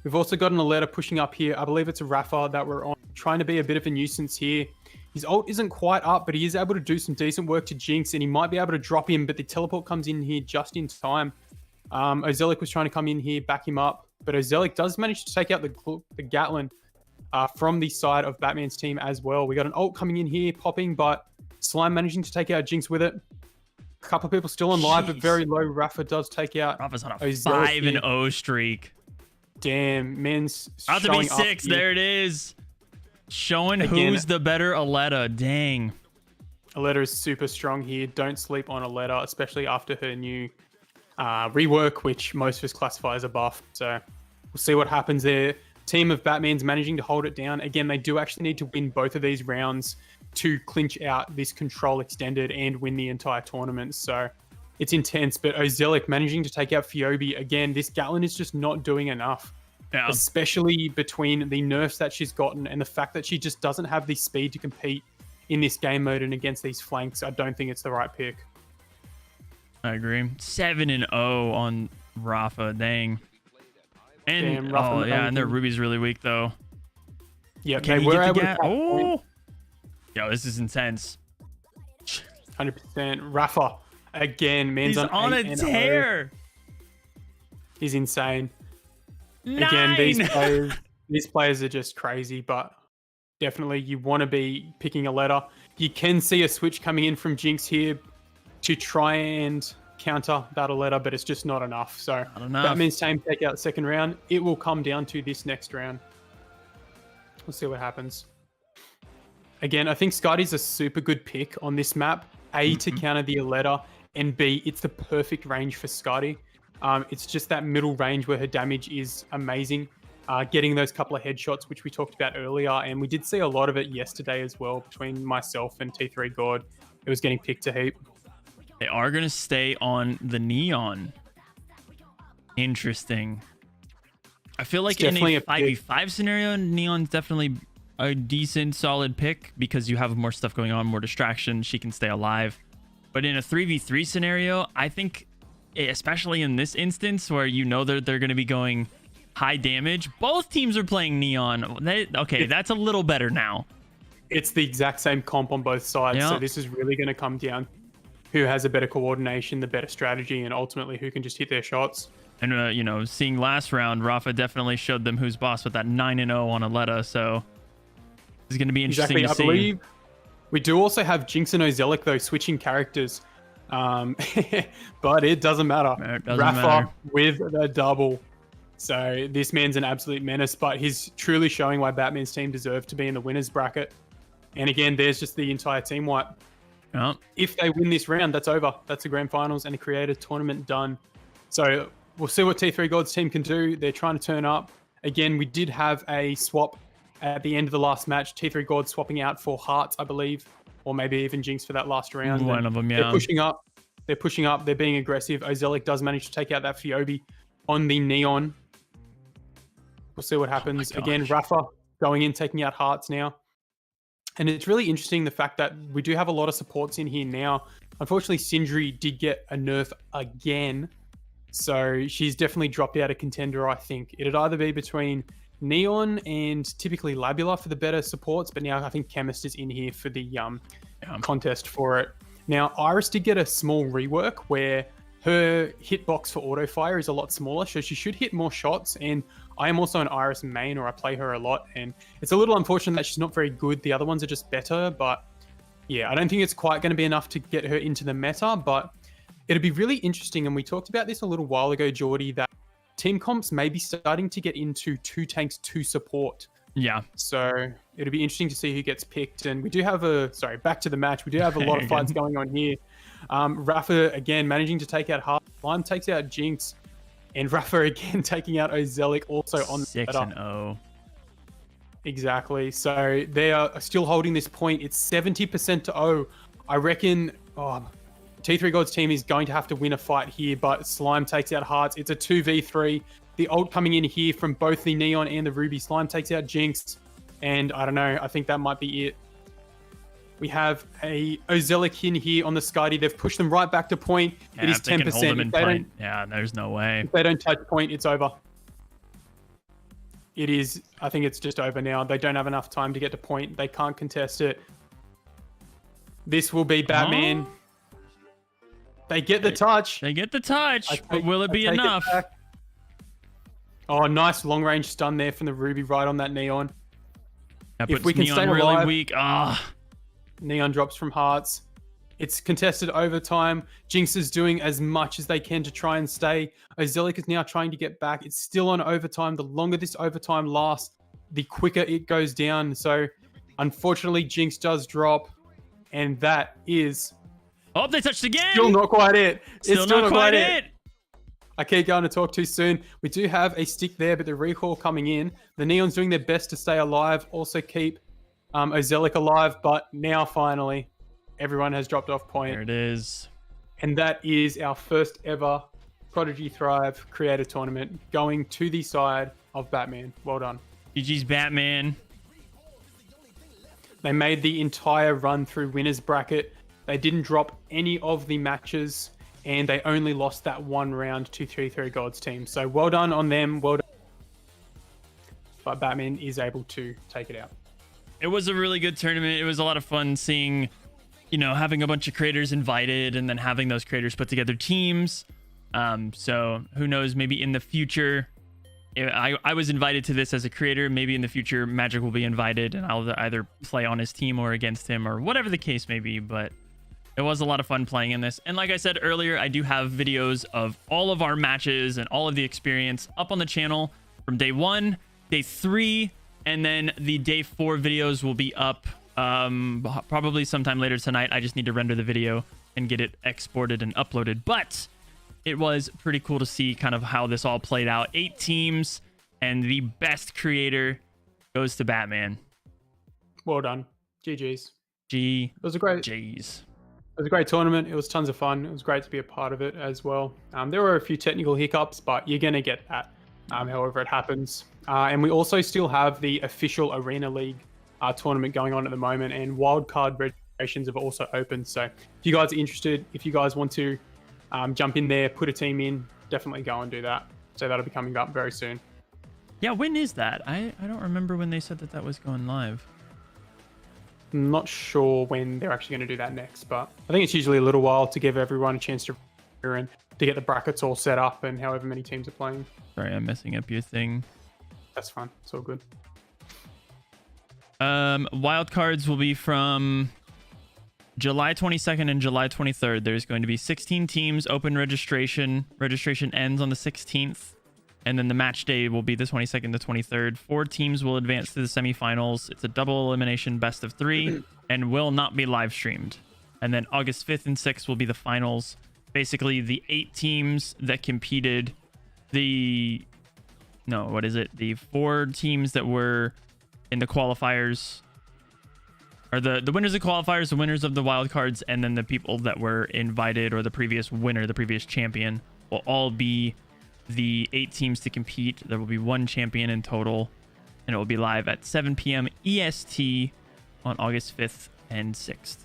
We've also got an Aletta pushing up here. I believe it's a RAWR that we're on, trying to be a bit of a nuisance here. His ult isn't quite up, but he is able to do some decent work to Jinx, and he might be able to drop him, but the teleport comes in here just in time. Ozelic was trying to come in here, back him up, but Ozelic does manage to take out the Gatlin from the side of Batman's team as well. We got an ult coming in here, popping, but Slime managing to take out Jinx with it. A couple of people still on live, but very low. RAWR does take out Rafa's on a Ozelic 5-0 streak. Damn, man's About to be showing up 6. here. There it is. Showing Again, who's the better Aletta. Dang. Aletta is super strong here. Don't sleep on Aletta, especially after her new rework, which most of us classify as a buff. So we'll see what happens there. Team of Batman's managing to hold it down. Again, they do actually need to win both of these rounds to clinch out this control extended and win the entire tournament. So it's intense, but Ozelic managing to take out Fiobi. Again, this Gatlin is just not doing enough. Yeah. Especially between the nerfs that she's gotten and the fact that she just doesn't have the speed to compete in this game mode and against these flanks. I don't think it's the right pick. I agree. 7-0 on Rafa. Dang. And Damn, Rafa and their Ruby's really weak though. Yeah, Can they he were get able the to gap? catch point. Oh. Yo, this is intense. 100%. Rafa, again, man's He's on a 8-0. tear. He's insane. 9. Again, these players are just crazy, but definitely you want to be picking a letter. You can see a switch coming in from Jinx here to try and counter that letter, but it's just not enough. So that means team take out the second round. It will come down to this next round. We'll see what happens. Again, I think Scotty's a super good pick on this map. A, to counter the letter, and B, it's the perfect range for Scotty. It's just that middle range where her damage is amazing. Getting those couple of headshots, which we talked about earlier, and we did see a lot of it yesterday as well between myself and T3 God. It was getting picked a heap. They are going to stay on the Neon. Interesting. I feel like in a 5v5 scenario, Neon's definitely a decent, solid pick because you have more stuff going on, more distraction. She can stay alive. But in a 3v3 scenario, I think, especially in this instance where you know they're going to be going high damage, both teams are playing Neon. Okay, that's a little better now. It's the exact same comp on both sides. Yep. So this is really going to come down who has a better coordination, the better strategy, and ultimately who can just hit their shots. And, you know, seeing last round, Rafa definitely showed them who's boss with that 9-0 on Aletta. So it's going to be interesting to see. I believe we do also have Jinx and Ozelic, though, switching characters. But it doesn't matter. It doesn't Rafa matter. with the double. So this man's an absolute menace, but he's truly showing why Batman's team deserve to be in the winner's bracket. And again, there's just the entire team wipe. Oh. If they win this round, that's over. That's the grand finals and a Creator tournament done. So we'll see what T3 God's team can do. They're trying to turn up. Again, we did have a swap at the end of the last match. T3 God swapping out for Hearts, I believe, or maybe even Jinx for that last round. One of them, yeah. They're pushing up. They're pushing up. They're being aggressive. Ozelic does manage to take out that Fiobi on the Neon. We'll see what happens. Again, Rafa going in, taking out Hearts now. And it's really interesting the fact that we do have a lot of supports in here now. Unfortunately, Sindri did get a nerf again. So she's definitely dropped out of contender, I think. It'd either be between Neon and typically Labula for the better supports, but now I think Chemist is in here for the contest for it. Now, Iris did get a small rework where her hitbox for auto fire is a lot smaller, so she should hit more shots. And I am also an Iris main, or I play her a lot, and it's a little unfortunate that she's not very good. The other ones are just better, but yeah, I don't think it's quite going to be enough to get her into the meta, but it'd be really interesting. And we talked about this a little while ago, Jordy, that team comps may be starting to get into 2 tanks, 2 support. Yeah. So it'll be interesting to see who gets picked. And we do have back to the match. We do have a lot of fights going on here. Rafa, again, managing to take out Hart. Lime takes out Jinx. And Rafa, again, taking out Ozelic also on the 6-0. Exactly. So they are still holding this point. It's 70% to 0. I reckon T3 God's team is going to have to win a fight here, but Slime takes out Hearts. It's a 2v3. The ult coming in here from both the Neon and the Ruby. Slime takes out Jinx. And I don't know. I think that might be it. We have a Ozelic in here on the Skadi. They've pushed them right back to point. Yeah, it is 10%. Yeah, there's no way. If they don't touch point, it's over. it is. I think it's just over now. They don't have enough time to get to point. They can't contest it. This will be Batman. Huh? They get the touch. They get the touch, but will it be enough? Oh, nice long range stun there from the Ruby right on that Neon. That If puts we can Neon stay really alive, weak. Ah. Neon drops from hearts. It's contested overtime. Jinx is doing as much as they can to try and stay. Ozelic is now trying to get back. It's still on overtime. The longer this overtime lasts, the quicker it goes down. So, unfortunately, Jinx does drop. And that is... Oh, they touched again. Still not quite it. Still not quite it. I keep going to talk too soon. We do have a stick there, but the recall coming in. The Neon's doing their best to stay alive. Also keep Ozelic alive. But now, finally, everyone has dropped off point. There it is. And that is our first ever Prodigy Thrive Creator Tournament going to the side of Batman. Well done. GG's Batman. They made the entire run through winners bracket. They didn't drop any of the matches, and they only lost that one round to 3-3 Gods team. So well done on them. Well done. But Batman is able to take it out. It was a really good tournament. It was a lot of fun seeing, you know, having a bunch of creators invited and then having those creators put together teams. So who knows, maybe in the future, I was invited to this as a creator. Maybe in the future, Magic will be invited and I'll either play on his team or against him or whatever the case may be. But it was a lot of fun playing in this. And like I said earlier, I do have videos of all of our matches and all of the experience up on the channel from day 1, day 3, and then the day 4 videos will be up probably sometime later tonight. I just need to render the video and get it exported and uploaded. But it was pretty cool to see kind of how this all played out. 8 teams, and the best creator goes to Batman. Well done. GG's. It was a great G's. It was a great tournament. It was tons of fun. It was great to be a part of it as well. There were a few technical hiccups, but you're going to get that however it happens. And we also still have the official Arena League tournament going on at the moment, and wildcard registrations have also opened. So if you guys are interested, if you guys want to jump in there, put a team in, definitely go and do that. So that'll be coming up very soon. Yeah, when is that? I don't remember when they said that that was going live. I'm not sure when they're actually going to do that next, but I think it's usually a little while to give everyone a chance to and to get the brackets all set up and however many teams are playing. Sorry, I'm messing up your thing. That's fine. It's all good. Wildcards will be from July 22nd and July 23rd. There's going to be 16 teams, open registration. Registration ends on the 16th. And then the match day will be the 22nd to 23rd. 4 teams will advance to the semifinals. It's a double elimination best of 3 and will not be live streamed. And then August 5th and 6th will be the finals. Basically, the 8 teams that competed, the 4 teams that were in the qualifiers, or the winners of qualifiers, the winners of the wild cards, and then the people that were invited, or the previous winner, the previous champion, will all be the 8 teams to compete. There will be 1 champion in total, and it will be live at 7 p.m. EST on August 5th and 6th.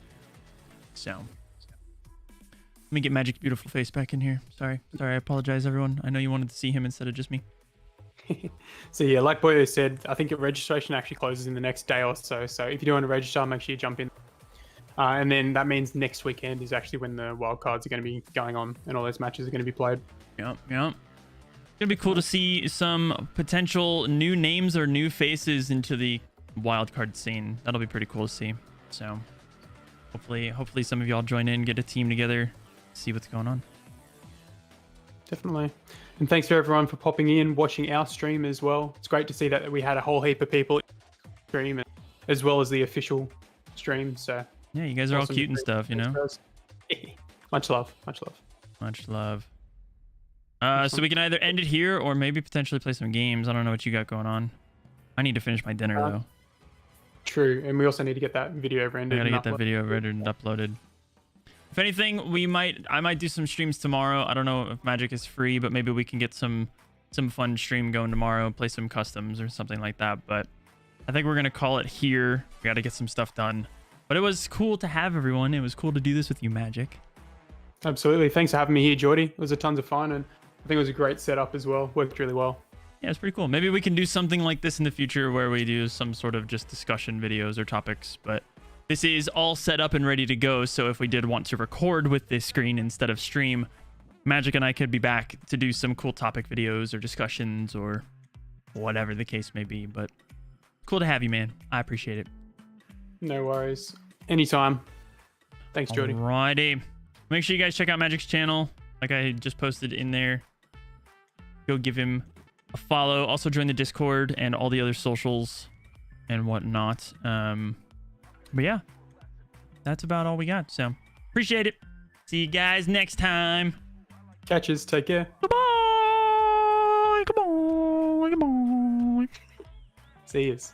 So let me get Magic's beautiful face back in here. Sorry, I apologize, everyone. I know you wanted to see him instead of just me. So yeah, like Boyo said, I think registration actually closes in the next day or so. So if you do want to register, make sure you jump in. And then that means next weekend is actually when the wildcards are going to be going on and all those matches are going to be played. Yep. It's going to be cool to see some potential new names or new faces into the wildcard scene. That'll be pretty cool to see. So hopefully some of y'all join in, get a team together, see what's going on. Definitely. And thanks for everyone for popping in, watching our stream as well. It's great to see that we had a whole heap of people stream as well as the official stream. So yeah, you guys are all cute and stuff, you know. Much love. So we can either end it here or maybe potentially play some games. I don't know what you got going on. I need to finish my dinner though. True, and we also need to get that video rendered. I gotta get that video rendered and uploaded. If anything, I might do some streams tomorrow. I don't know if Magic is free, but maybe we can get some fun stream going tomorrow, play some customs or something like that. But I think we're gonna call it here. We gotta get some stuff done. But it was cool to have everyone. It was cool to do this with you, Magic. Absolutely. Thanks for having me here, Jordy. It was a tons of fun, and I think it was a great setup as well. Worked really well. Yeah, it's pretty cool. Maybe we can do something like this in the future where we do some sort of just discussion videos or topics, but this is all set up and ready to go. So if we did want to record with this screen instead of stream, Magic and I could be back to do some cool topic videos or discussions or whatever the case may be. But cool to have you, man. I appreciate it. No worries. Anytime. Thanks, Jordy. Alrighty. Make sure you guys check out Magic's channel. Like I just posted in there. Go give him a follow. Also join the Discord and all the other socials and whatnot. But yeah, that's about all we got. So appreciate it. See you guys next time. Catches. Take care. Goodbye. Goodbye. Goodbye. See yous.